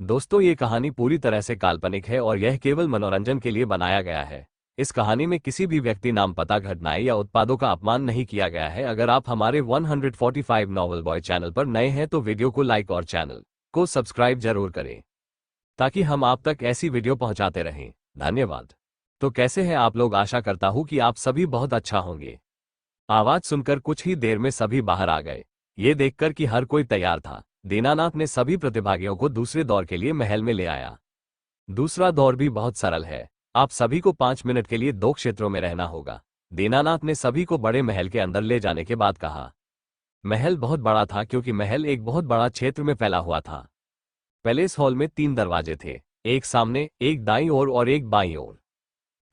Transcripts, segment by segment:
दोस्तों, ये कहानी पूरी तरह से काल्पनिक है और यह केवल मनोरंजन के लिए बनाया गया है। इस कहानी में किसी भी व्यक्ति, नाम, पता, घटनाएं या उत्पादों का अपमान नहीं किया गया है। अगर आप हमारे 145 नॉवल बॉय चैनल पर नए हैं तो वीडियो को लाइक और चैनल को सब्सक्राइब जरूर करें ताकि हम आप तक ऐसी वीडियो पहुंचाते रहें। धन्यवाद। तो कैसे हैं आप लोग? आशा करता हूं कि आप सभी बहुत अच्छा होंगे। आवाज सुनकर कुछ ही देर में सभी बाहर आ गए। ये देखकर कि हर कोई तैयार था, दीनानाथ ने सभी प्रतिभागियों को दूसरे दौर के लिए महल में ले आया। दूसरा दौर भी बहुत सरल है। आप सभी को 5 मिनट के लिए 2 क्षेत्रों में रहना होगा। दीनानाथ ने सभी को बड़े महल के अंदर ले जाने के बाद कहा। महल बहुत बड़ा था क्योंकि महल एक बहुत बड़ा क्षेत्र में फैला हुआ था। पैलेस हॉल में 3 दरवाजे थे, एक सामने, एक दाईं ओर और एक बाईं ओर।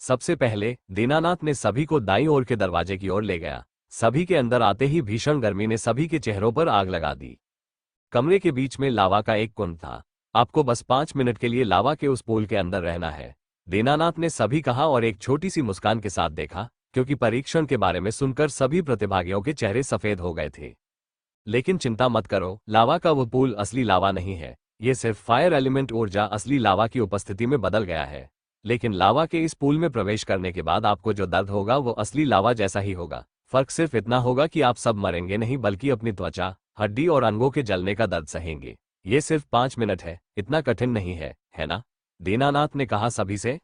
सबसे पहले दीनानाथ ने सभी को दाईं ओर के दरवाजे की ओर ले गया। सभी के अंदर आते ही भीषण गर्मी ने सभी के चेहरों पर आग लगा दी। कमरे के बीच में लावा का एक कुंड था। आपको बस 5 मिनट के लिए लावा के उस पूल के अंदर रहना है, दीनानाथ ने सभी कहा और एक छोटी सी मुस्कान के साथ देखा, क्योंकि परीक्षण के बारे में सुनकर सभी प्रतिभागियों के चेहरे सफेद हो गए थे। लेकिन चिंता मत करो, लावा का वो पूल असली लावा नहीं है। ये सिर्फ फायर एलिमेंट ऊर्जा असली लावा की उपस्थिति में बदल गया है। लेकिन लावा के इस पूल में प्रवेश करने के बाद आपको जो दर्द होगा वो असली लावा जैसा ही होगा। फर्क सिर्फ इतना होगा कि आप सब मरेंगे नहीं, बल्कि अपनी त्वचा, हड्डी और अंगों के जलने का दर्द सहेंगे। ये सिर्फ 5 मिनट है, इतना कठिन नहीं है ना? दीनानाथ ने कहा सभी से।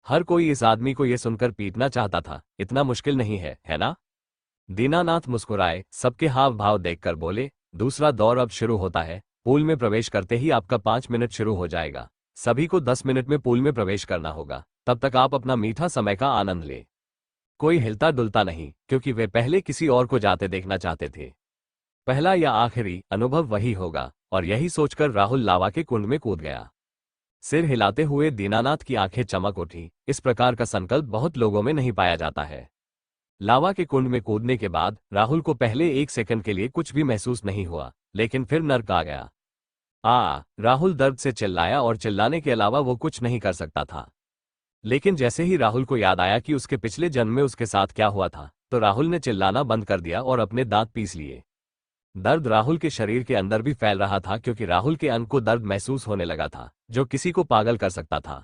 हर कोई इस आदमी को यह सुनकर पीटना चाहता था। इतना मुश्किल नहीं है ना? दीनानाथ मुस्कुराए, सबके हाव भाव देखकर बोले, दूसरा दौर अब शुरू होता है। पूल में प्रवेश करते ही आपका 5 मिनट शुरू हो जाएगा। सभी को 10 मिनट में पूल में प्रवेश करना होगा। तब तक आप अपना मीठा समय का आनंद ले। कोई हिलता डुलता नहीं, क्योंकि वे पहले किसी और को जाते देखना चाहते थे। पहला या आखिरी अनुभव वही होगा। और यही सोचकर राहुल लावा के कुंड में कूद गया। सिर हिलाते हुए दीनानाथ की आंखें चमक उठी। इस प्रकार का संकल्प बहुत लोगों में नहीं पाया जाता है। लावा के कुंड में कूदने के बाद राहुल को पहले 1 सेकंड के लिए कुछ भी महसूस नहीं हुआ, लेकिन फिर नर्क आ गया। राहुल दर्द से चिल्लाया और चिल्लाने के अलावा वो कुछ नहीं कर सकता था। लेकिन जैसे ही राहुल को याद आया कि उसके पिछले जन्म में उसके साथ क्या हुआ था, तो राहुल ने चिल्लाना बंद कर दिया और अपने दांत पीस लिए। दर्द राहुल के शरीर के अंदर भी फैल रहा था, क्योंकि राहुल के अंग को दर्द महसूस होने लगा था, जो किसी को पागल कर सकता था।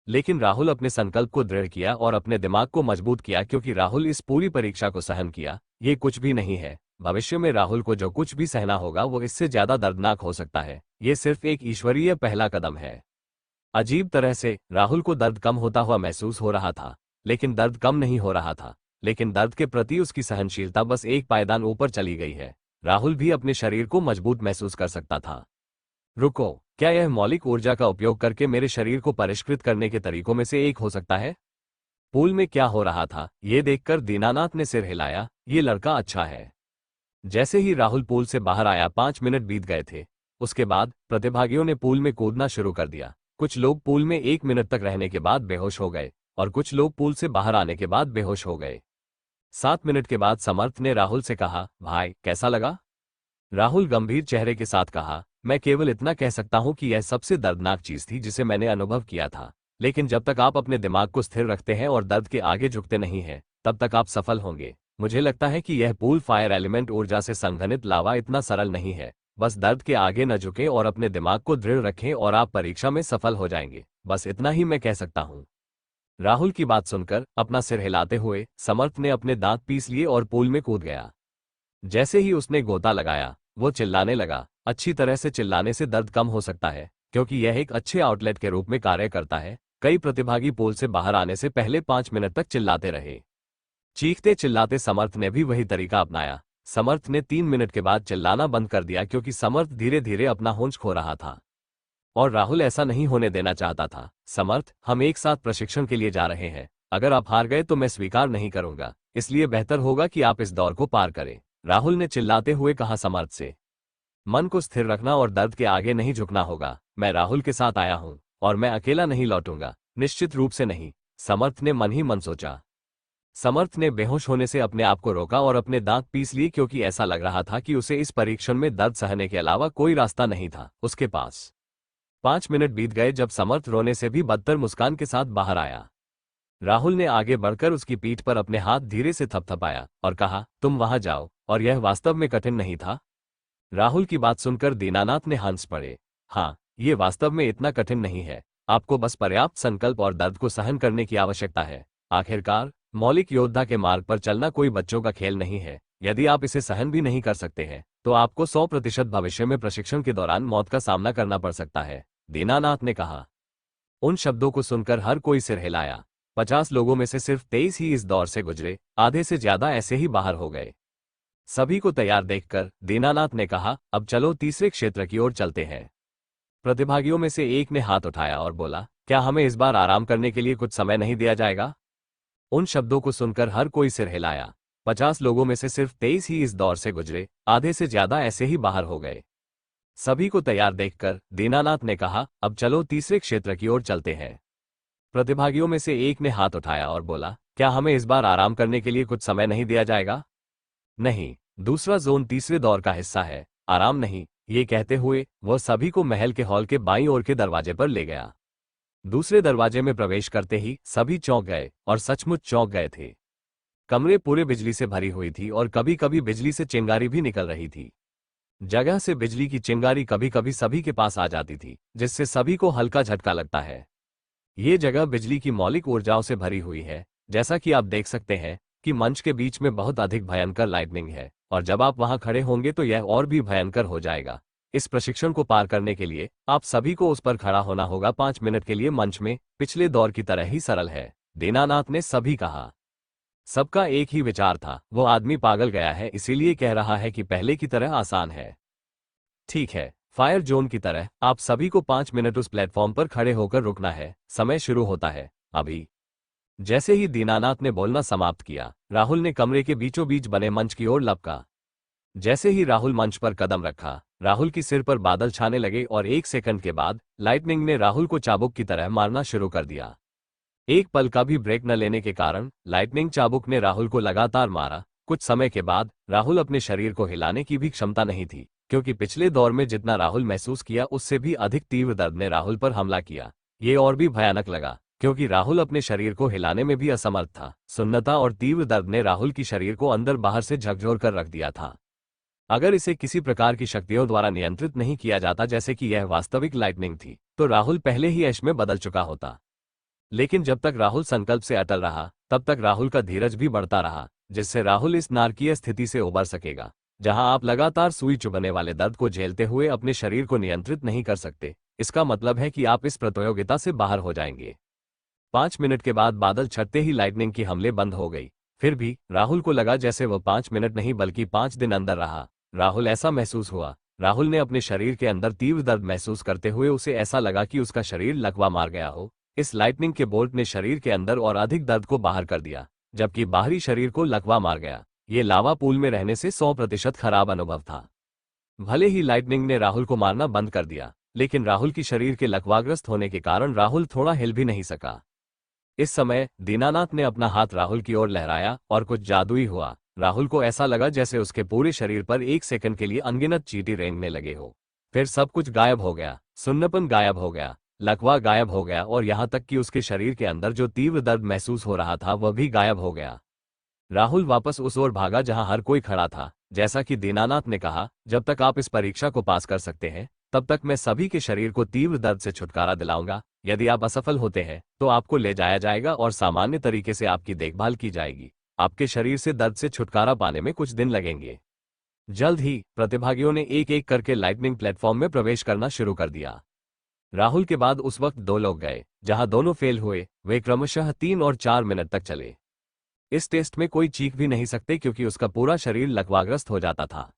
लेकिन राहुल अपने संकल्प को दृढ़ किया और अपने दिमाग को मजबूत किया, क्योंकि राहुल इस पूरी परीक्षा को सहन किया। ये कुछ भी नहीं है। भविष्य में राहुल को जो कुछ भी सहना होगा वो इससे ज्यादा दर्दनाक हो सकता है। ये सिर्फ एक ईश्वरीय पहला कदम है। अजीब तरह से राहुल को दर्द कम होता हुआ महसूस हो रहा था, लेकिन दर्द कम नहीं हो रहा था। लेकिन दर्द के प्रति उसकी सहनशीलता बस एक पायदान ऊपर चली गई है। राहुल भी अपने शरीर को मजबूत महसूस कर सकता था। रुको, क्या यह मौलिक ऊर्जा का उपयोग करके मेरे शरीर को परिष्कृत करने के तरीकों में से एक हो सकता है? पूल में क्या हो रहा था, ये देखकर दीनानाथ ने सिर हिलाया। ये लड़का अच्छा है। जैसे ही राहुल पूल से बाहर आया, 5 मिनट बीत गए थे। उसके बाद प्रतिभागियों ने पूल में कूदना शुरू कर दिया। कुछ लोग पूल में 1 मिनट तक रहने के बाद बेहोश हो गए और कुछ लोग पूल से बाहर आने के बाद बेहोश हो गए। 7 मिनट के बाद समर्थ ने राहुल से कहा, भाई कैसा लगा? राहुल गंभीर चेहरे के साथ कहा, मैं केवल इतना कह सकता हूं कि यह सबसे दर्दनाक चीज थी जिसे मैंने अनुभव किया था। लेकिन जब तक आप अपने दिमाग को स्थिर रखते हैं और दर्द के आगे झुकते नहीं हैं, तब तक आप सफल होंगे। मुझे लगता है कि यह पूल फायर एलिमेंट ऊर्जा से संघनित लावा इतना सरल नहीं है। बस दर्द के आगे न झुकें और अपने दिमाग को दृढ़ रखें और आप परीक्षा में सफल हो जाएंगे। बस इतना ही मैं कह सकता हूं। राहुल की बात सुनकर अपना सिर हिलाते हुए समर्थ ने अपने दांत पीस लिए और पूल में कूद गया। जैसे ही उसने गोता लगाया, वो चिल्लाने लगा। अच्छी तरह से चिल्लाने से दर्द कम हो सकता है, क्योंकि यह एक अच्छे आउटलेट के रूप में कार्य करता है। कई प्रतिभागी पूल से बाहर आने से पहले 5 मिनट तक चिल्लाते रहे। चीखते चिल्लाते समर्थ ने भी वही तरीका अपनाया। समर्थ ने 3 मिनट के बाद चिल्लाना बंद कर दिया, क्योंकि समर्थ धीरे धीरे अपना होश खो रहा था और राहुल ऐसा नहीं होने देना चाहता था। समर्थ, हम एक साथ प्रशिक्षण के लिए जा रहे हैं। अगर आप हार गए तो मैं स्वीकार नहीं करूंगा, इसलिए बेहतर होगा कि आप इस दौर को पार करें, राहुल ने चिल्लाते हुए कहा समर्थ से। मन को स्थिर रखना और दर्द के आगे नहीं झुकना होगा। मैं राहुल के साथ आया हूं और मैं अकेला नहीं लौटूंगा। निश्चित रूप से नहीं, समर्थ ने मन ही मन सोचा। समर्थ ने बेहोश होने से अपने आप को रोका और अपने दांत पीस लिए, क्योंकि ऐसा लग रहा था कि उसे इस परीक्षण में दर्द सहने के अलावा कोई रास्ता नहीं था उसके पास। 5 मिनट बीत गए जब समर्थ रोने से भी बदतर मुस्कान के साथ बाहर आया। राहुल ने आगे बढ़कर उसकी पीठ पर अपने हाथ धीरे से थपथपाया और कहा, तुम वहां जाओ। और यह वास्तव में कठिन नहीं था। राहुल की बात सुनकर दीनानाथ ने हंस पड़े। हाँ, ये वास्तव में इतना कठिन नहीं है, आपको बस पर्याप्त संकल्प और दर्द को सहन करने की आवश्यकता है। आखिरकार मौलिक योद्धा के मार्ग पर चलना कोई बच्चों का खेल नहीं है। यदि आप इसे सहन भी नहीं कर सकते हैं तो आपको 100% भविष्य में प्रशिक्षण के दौरान मौत का सामना करना पड़ सकता है, दीनानाथ ने कहा। उन शब्दों को सुनकर हर कोई सिर हिलाया। 50 लोगों में से सिर्फ 23 ही इस दौर से गुजरे, आधे से ज्यादा ऐसे ही बाहर हो गए। सभी को तैयार देखकर दीनानाथ ने कहा, अब चलो तीसरे क्षेत्र की ओर चलते हैं। प्रतिभागियों में से एक ने हाथ उठाया और बोला, क्या हमें इस बार आराम करने के लिए कुछ समय नहीं दिया जाएगा? उन शब्दों को सुनकर हर कोई सिर हिलाया। 50 लोगों में से सिर्फ 23 ही इस दौर से गुजरे, आधे से ज्यादा ऐसे ही बाहर हो गए। सभी को तैयार देखकर दीनानाथ ने कहा, अब चलो तीसरे क्षेत्र की ओर चलते हैं। प्रतिभागियों में से एक ने हाथ उठाया और बोला, क्या हमें इस बार आराम करने के लिए कुछ समय नहीं दिया जाएगा? नहीं, दूसरा जोन तीसरे दौर का हिस्सा है, आराम नहीं। ये कहते हुए वह सभी को महल के हॉल के बाईं ओर के दरवाजे पर ले गया। दूसरे दरवाजे में प्रवेश करते ही सभी चौंक गए, और सचमुच चौंक गए थे। कमरे पूरे बिजली से भरी हुई थी और कभी कभी बिजली से चिंगारी भी निकल रही थी। जगह से बिजली की चिंगारी कभी कभी सभी के पास आ जाती थी, जिससे सभी को हल्का झटका लगता है। ये जगह बिजली की मौलिक ऊर्जाओं से भरी हुई है। जैसा कि आप देख सकते हैं कि मंच के बीच में बहुत अधिक भयंकर लाइटनिंग है, और जब आप वहां खड़े होंगे तो यह और भी भयंकर हो जाएगा। इस प्रशिक्षण को पार करने के लिए आप सभी को उस पर खड़ा होना होगा 5 मिनट के लिए। मंच में पिछले दौर की तरह ही सरल है, दीनानाथ ने सभी कहा। सबका एक ही विचार था, वो आदमी पागल गया है, इसीलिए कह रहा है कि पहले की तरह आसान है। ठीक है, फायर जोन की तरह आप सभी को 5 मिनट उस प्लेटफॉर्म पर खड़े होकर रुकना है। समय शुरू होता है अभी। जैसे ही दीनानाथ ने बोलना समाप्त किया, राहुल ने कमरे के बीचों बीच बने मंच की ओर लपका। जैसे ही राहुल मंच पर कदम रखा, राहुल की सिर पर बादल छाने लगे और 1 सेकंड के बाद लाइटनिंग ने राहुल को चाबुक की तरह मारना शुरू कर दिया। एक पल का भी ब्रेक न लेने के कारण लाइटनिंग चाबुक ने राहुल को लगातार मारा। कुछ समय के बाद राहुल अपने शरीर को हिलाने की भी क्षमता नहीं थी, क्योंकि पिछले दौर में जितना राहुल महसूस किया उससे भी अधिक तीव्र दर्द ने राहुल पर हमला किया। ये और भी भयानक लगा, क्योंकि राहुल अपने शरीर को हिलाने में भी असमर्थ था। सुन्नता और तीव्र दर्द ने राहुल की शरीर को अंदर बाहर से झकझोर कर रख दिया था। अगर इसे किसी प्रकार की शक्तियों द्वारा नियंत्रित नहीं किया जाता, जैसे कि यह वास्तविक लाइटनिंग थी, तो राहुल पहले ही ऐश में बदल चुका होता। लेकिन जब तक राहुल संकल्प से अटल रहा, तब तक राहुल का धीरज भी बढ़ता रहा, जिससे राहुल इस नारकीय स्थिति से उबर सकेगा, जहां आप लगातार सुई चुभने वाले दर्द को झेलते हुए अपने शरीर को नियंत्रित नहीं कर सकते। इसका मतलब है कि आप इस प्रतियोगिता से बाहर हो जाएंगे। 5 मिनट के बाद बादल छटते ही लाइटनिंग की हमले बंद हो गई। फिर भी राहुल को लगा जैसे वह 5 मिनट नहीं बल्कि 5 दिन अंदर रहा। राहुल ऐसा महसूस हुआ। राहुल ने अपने शरीर के अंदर तीव्र दर्द महसूस करते हुए उसे ऐसा लगा कि उसका शरीर लकवा मार गया हो। इस लाइटनिंग के बोल्ट ने शरीर के अंदर और अधिक दर्द को बाहर कर दिया, जबकि बाहरी शरीर को लकवा मार गया। ये लावा पूल में रहने से 100% खराब अनुभव था। भले ही लाइटनिंग ने राहुल को मारना बंद कर दिया, लेकिन राहुल की शरीर के लकवाग्रस्त होने के कारण राहुल थोड़ा हिल भी नहीं सका। इस समय दीनानाथ ने अपना हाथ राहुल की ओर लहराया और कुछ जादुई हुआ। राहुल को ऐसा लगा जैसे उसके पूरे शरीर पर 1 सेकंड के लिए अनगिनत चींटी रेंगने लगे हो। फिर सब कुछ गायब हो गया, सुन्नपन गायब हो गया, लकवा गायब हो गया, और यहां तक कि उसके शरीर के अंदर जो तीव्र दर्द महसूस हो रहा था वह भी गायब हो गया। राहुल वापस उस ओर भागा जहां हर कोई खड़ा था। जैसा कि दीनानाथ ने कहा, जब तक आप इस परीक्षा को पास कर सकते हैं, तब तक मैं सभी के शरीर को तीव्र दर्द से छुटकारा दिलाऊंगा। यदि आप असफल होते हैं तो आपको ले जाया जाएगा और सामान्य तरीके से आपकी देखभाल की जाएगी। आपके शरीर से दर्द से छुटकारा पाने में कुछ दिन लगेंगे। जल्द ही प्रतिभागियों ने एक एक करके लाइटनिंग प्लेटफॉर्म में प्रवेश करना शुरू कर दिया। राहुल के बाद उस वक्त 2 लोग गए, जहां दोनों फेल हुए। वे क्रमशः 3 और 4 मिनट तक चले। इस टेस्ट में कोई चीख भी नहीं सकते क्योंकि उसका पूरा शरीर लकवाग्रस्त हो जाता था।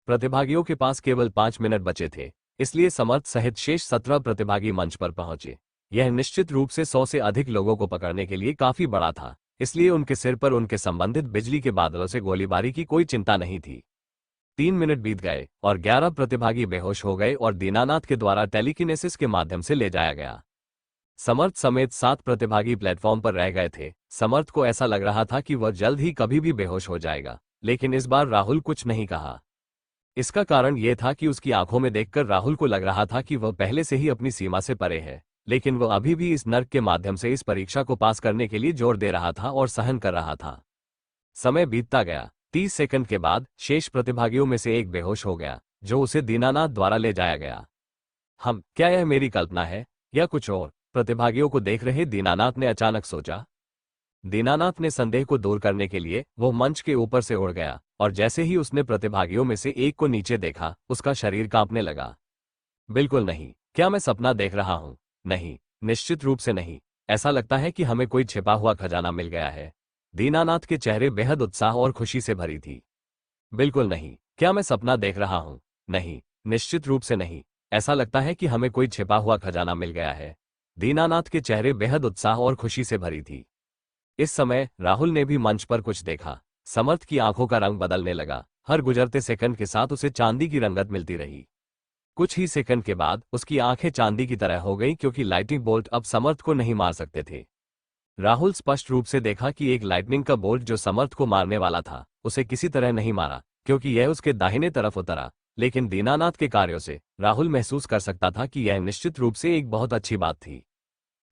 प्रतिभागियों के पास केवल 5 मिनट बचे थे, इसलिए समर्थ सहित शेष 17 प्रतिभागी मंच पर पहुंचे। यह निश्चित रूप से 100 से अधिक लोगों को पकड़ने के लिए काफी बड़ा था, इसलिए उनके सिर पर उनके संबंधित बिजली के बादलों से गोलीबारी की कोई चिंता नहीं थी। 3 मिनट बीत गए और 11 प्रतिभागी बेहोश हो गए और दीनानाथ के द्वारा टेलीकिनेसिस के माध्यम से ले जाया गया। समर्थ समेत 7 प्रतिभागी प्लेटफॉर्म पर रह गए थे। समर्थ को ऐसा लग रहा था कि वह जल्द ही कभी भी बेहोश हो जाएगा, लेकिन इस बार राहुल कुछ नहीं कहा। इसका कारण यह था कि उसकी आंखों में देखकर राहुल को लग रहा था कि वह पहले से ही अपनी सीमा से परे है, लेकिन वह अभी भी इस नर्क के माध्यम से इस परीक्षा को पास करने के लिए जोर दे रहा था और सहन कर रहा था। समय बीतता गया। 30 सेकंड के बाद शेष प्रतिभागियों में से एक बेहोश हो गया, जो उसे दीनानाथ द्वारा ले जाया गया। क्या यह मेरी कल्पना है या कुछ और? प्रतिभागियों को देख रहे दीनानाथ ने अचानक सोचा। दीनानाथ ने संदेह को दूर करने के लिए वो मंच के ऊपर से उड़ गया, और जैसे ही उसने प्रतिभागियों में से एक को नीचे देखा, उसका शरीर कांपने लगा। बिल्कुल नहीं। क्या मैं सपना देख रहा हूं? नहीं, निश्चित रूप से नहीं। ऐसा लगता है कि हमें कोई छिपा हुआ खजाना मिल गया है। दीनानाथ के चेहरे बेहद उत्साह और खुशी से भरी थी। बिल्कुल नहीं। क्या मैं सपना देख रहा हूं? नहीं, निश्चित रूप से नहीं। ऐसा लगता है कि हमें कोई छिपा हुआ खजाना मिल गया है। दीनानाथ के चेहरे बेहद उत्साह और खुशी से भरी थी। इस समय राहुल ने भी मंच पर कुछ देखा। समर्थ की आंखों का रंग बदलने लगा। हर गुजरते सेकंड के साथ उसे चांदी की रंगत मिलती रही। कुछ ही सेकंड के बाद उसकी आंखें चांदी की तरह हो गईं क्योंकि लाइटनिंग बोल्ट अब समर्थ को नहीं मार सकते थे। राहुल स्पष्ट रूप से देखा कि एक लाइटनिंग का बोल्ट जो समर्थ को मारने वाला था, उसे किसी तरह नहीं मारा क्योंकि यह उसके दाहिने तरफ उतरा। लेकिन दीनानाथ के कार्यों से राहुल महसूस कर सकता था कि यह निश्चित रूप से एक बहुत अच्छी बात थी,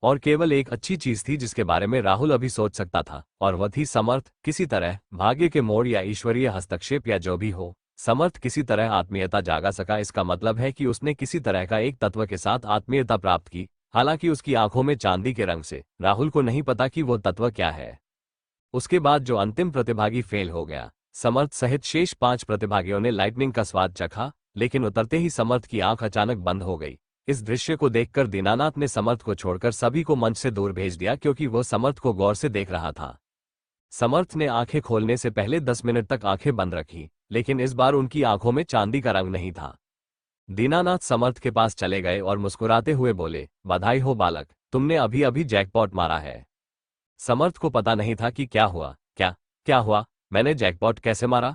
और केवल एक अच्छी चीज थी जिसके बारे में राहुल अभी सोच सकता था, और वह थी समर्थ। किसी तरह भाग्य के मोड़ या ईश्वरीय हस्तक्षेप या जो भी हो, समर्थ किसी तरह आत्मीयता जागा सका। इसका मतलब है कि उसने किसी तरह का एक तत्व के साथ आत्मीयता प्राप्त की। हालांकि उसकी आंखों में चांदी के रंग से राहुल को नहीं पता कि वो तत्व क्या है। उसके बाद जो अंतिम प्रतिभागी फेल हो गया, समर्थ सहित शेष 5 प्रतिभागियों ने लाइटनिंग का स्वाद चखा, लेकिन उतरते ही समर्थ की आंख अचानक बंद हो गई। इस दृश्य को देखकर दीनानाथ ने समर्थ को छोड़कर सभी को मंच से दूर भेज दिया क्योंकि वह समर्थ को गौर से देख रहा था। समर्थ ने आंखें खोलने से पहले 10 मिनट तक आंखें बंद रखी, लेकिन इस बार उनकी आंखों में चांदी का रंग नहीं था। दीनानाथ समर्थ के पास चले गए और मुस्कुराते हुए बोले, बधाई हो बालक, तुमने अभी अभी जैकपॉट मारा है। समर्थ को पता नहीं था कि क्या हुआ। क्या हुआ? मैंने जैकपॉट कैसे मारा?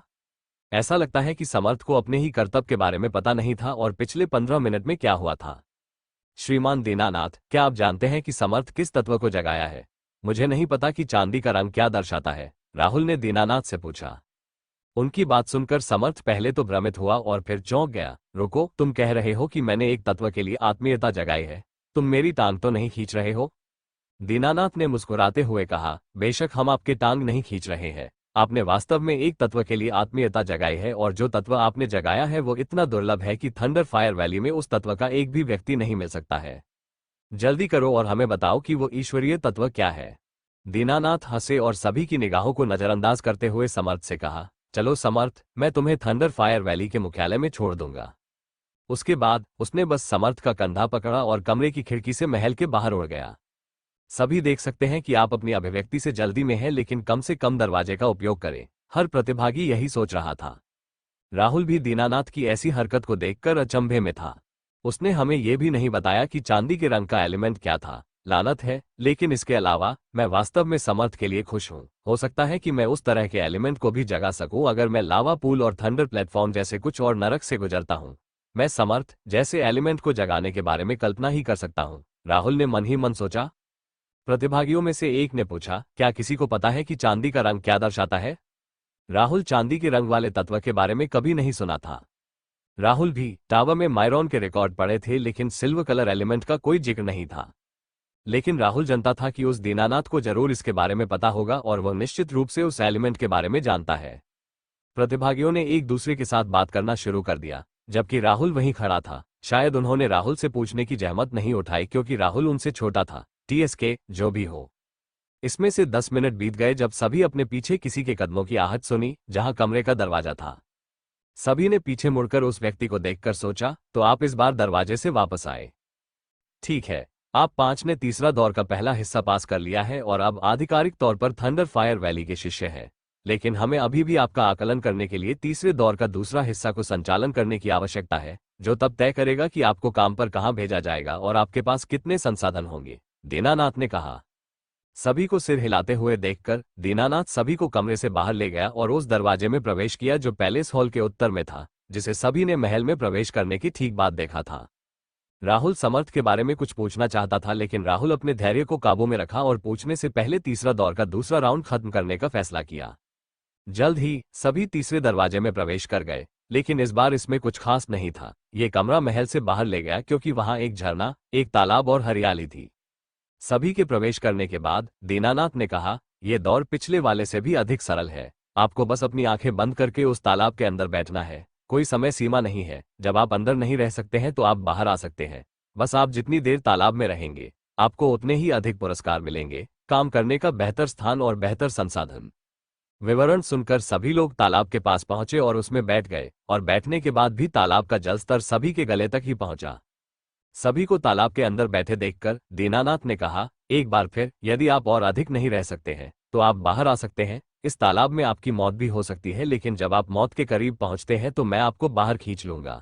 ऐसा लगता है कि समर्थ को अपने ही कर्तव्य के बारे में पता नहीं था और पिछले 15 मिनट में क्या हुआ था। श्रीमान दीनानाथ, क्या आप जानते हैं कि समर्थ किस तत्व को जगाया है? मुझे नहीं पता कि चांदी का रंग क्या दर्शाता है, राहुल ने दीनानाथ से पूछा। उनकी बात सुनकर समर्थ पहले तो भ्रमित हुआ और फिर चौंक गया। रुको, तुम कह रहे हो कि मैंने एक तत्व के लिए आत्मीयता जगाई है? तुम मेरी टांग तो नहीं खींच रहे हो? दीनानाथ ने मुस्कुराते हुए कहा, बेशक हम आपके टांग नहीं खींच रहे हैं। आपने वास्तव में एक तत्व के लिए आत्मीयता जगाई है, और जो तत्व आपने जगाया है वो इतना दुर्लभ है कि थंडर फायर वैली में उस तत्व का एक भी व्यक्ति नहीं मिल सकता है। जल्दी करो और हमें बताओ कि वो ईश्वरीय तत्व क्या है। दीनानाथ हंसे और सभी की निगाहों को नजरअंदाज करते हुए समर्थ से कहा, चलो समर्थ, मैं तुम्हें थंडर फायर वैली के मुख्यालय में छोड़ दूंगा। उसके बाद उसने बस समर्थ का कंधा पकड़ा और कमरे की खिड़की से महल के बाहर उड़ गया। सभी देख सकते हैं कि आप अपनी अभिव्यक्ति से जल्दी में हैं, लेकिन कम से कम दरवाजे का उपयोग करें। हर प्रतिभागी यही सोच रहा था। राहुल भी दीनानाथ की ऐसी हरकत को देखकर अचंभे में था। उसने हमें यह भी नहीं बताया कि चांदी के रंग का एलिमेंट क्या था। लानत है, लेकिन इसके अलावा मैं वास्तव में समर्थ के लिए खुश हूं। हो सकता है कि मैं उस तरह के एलिमेंट को भी जगा सकूं अगर मैं लावा पूल और थंडर प्लेटफॉर्म जैसे कुछ और नरक से गुजरता हूं। मैं समर्थ जैसे एलिमेंट को जगाने के बारे में कल्पना ही कर सकता हूं, राहुल ने मन ही मन सोचा। प्रतिभागियों में से एक ने पूछा, क्या किसी को पता है कि चांदी का रंग क्या दर्शाता है? राहुल चांदी के रंग वाले तत्व के बारे में कभी नहीं सुना था। राहुल भी टावर में मायरॉन के रिकॉर्ड पढ़े थे, लेकिन सिल्वर कलर एलिमेंट का कोई जिक्र नहीं था। लेकिन राहुल जानता था कि उस दीनानाथ को जरूर इसके बारे में पता होगा और वह निश्चित रूप से उस एलिमेंट के बारे में जानता है। प्रतिभागियों ने एक दूसरे के साथ बात करना शुरू कर दिया, जबकि राहुल वहीं खड़ा था। शायद उन्होंने राहुल से पूछने की जहमत नहीं उठाई क्योंकि राहुल उनसे छोटा था। TSK, जो भी हो। इसमें से 10 मिनट बीत गए जब सभी अपने पीछे किसी के कदमों की आहट सुनी, जहां कमरे का दरवाजा था। सभी ने पीछे मुड़कर उस व्यक्ति को देखकर सोचा, तो आप इस बार दरवाजे से वापस आए। ठीक है, आप 5 ने तीसरा दौर का पहला हिस्सा पास कर लिया है और अब आधिकारिक तौर पर थंडर फायर वैली के शिष्य हैं। लेकिन हमें अभी भी आपका आकलन करने के लिए तीसरे दौर का दूसरा हिस्सा को संचालन करने की आवश्यकता है, जो तब तय करेगा कि आपको काम पर कहां भेजा जाएगा और आपके पास कितने संसाधन होंगे, दीनानाथ ने कहा। सभी को सिर हिलाते हुए देखकर दीनानाथ सभी को कमरे से बाहर ले गया और उस दरवाजे में प्रवेश किया जो पैलेस हॉल के उत्तर में था, जिसे सभी ने महल में प्रवेश करने की ठीक बाद देखा था। राहुल समर्थ के बारे में कुछ पूछना चाहता था, लेकिन राहुल अपने धैर्य को काबू में रखा और पूछने से पहले तीसरा दौर का दूसरा राउंड खत्म करने का फैसला किया। जल्द ही सभी तीसरे दरवाजे में प्रवेश कर गए, लेकिन इस बार इसमें कुछ खास नहीं था। ये कमरा महल से बाहर ले गया क्योंकि वहां एक झरना, एक तालाब और हरियाली थी। सभी के प्रवेश करने के बाद दीनानाथ ने कहा, यह दौर पिछले वाले से भी अधिक सरल है। आपको बस अपनी आंखें बंद करके उस तालाब के अंदर बैठना है। कोई समय सीमा नहीं है, जब आप अंदर नहीं रह सकते हैं तो आप बाहर आ सकते हैं। बस आप जितनी देर तालाब में रहेंगे, आपको उतने ही अधिक पुरस्कार मिलेंगे, काम करने का बेहतर स्थान और बेहतर संसाधन। विवरण सुनकर सभी लोग तालाब के पास पहुंचे और उसमें बैठ गए, और बैठने के बाद भी तालाब का जलस्तर सभी के गले तक ही पहुंचा। सभी को तालाब के अंदर बैठे देखकर दीनानाथ ने कहा, एक बार फिर, यदि आप और अधिक नहीं रह सकते हैं तो आप बाहर आ सकते हैं। इस तालाब में आपकी मौत भी हो सकती है, लेकिन जब आप मौत के करीब पहुंचते हैं तो मैं आपको बाहर खींच लूंगा।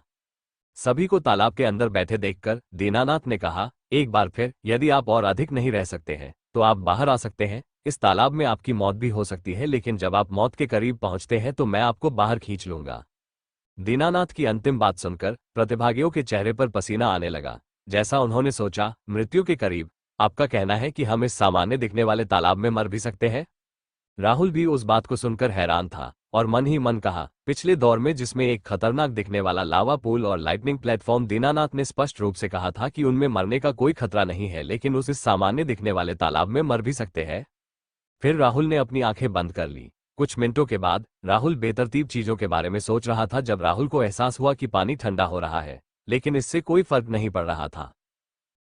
सभी को तालाब के अंदर बैठे देखकर दीनानाथ ने कहा, एक बार फिर, यदि आप और अधिक नहीं रह सकते हैं तो आप बाहर आ सकते हैं। इस तालाब में आपकी मौत भी हो सकती है, लेकिन जब आप मौत के करीब पहुंचते हैं तो मैं आपको बाहर खींच लूंगा। दीनानाथ की अंतिम बात सुनकर प्रतिभागियों के चेहरे पर पसीना आने लगा। जैसा उन्होंने सोचा, मृत्यु के करीब, आपका कहना है कि हम इस सामान्य दिखने वाले तालाब में मर भी सकते हैं? राहुल भी उस बात को सुनकर हैरान था और मन ही मन कहा, पिछले दौर में जिसमें एक खतरनाक दिखने वाला लावा पूल और लाइटनिंग प्लेटफॉर्म, दीनानाथ ने स्पष्ट रूप से कहा था कि उनमें मरने का कोई खतरा नहीं है, लेकिन उस इस सामान्य दिखने वाले तालाब में मर भी सकते हैं। फिर राहुल ने अपनी आंखें बंद कर ली। कुछ मिनटों के बाद राहुल बेतरतीब चीजों के बारे में सोच रहा था जब राहुल को एहसास हुआ कि पानी ठंडा हो रहा है, लेकिन इससे कोई फर्क नहीं पड़ रहा था।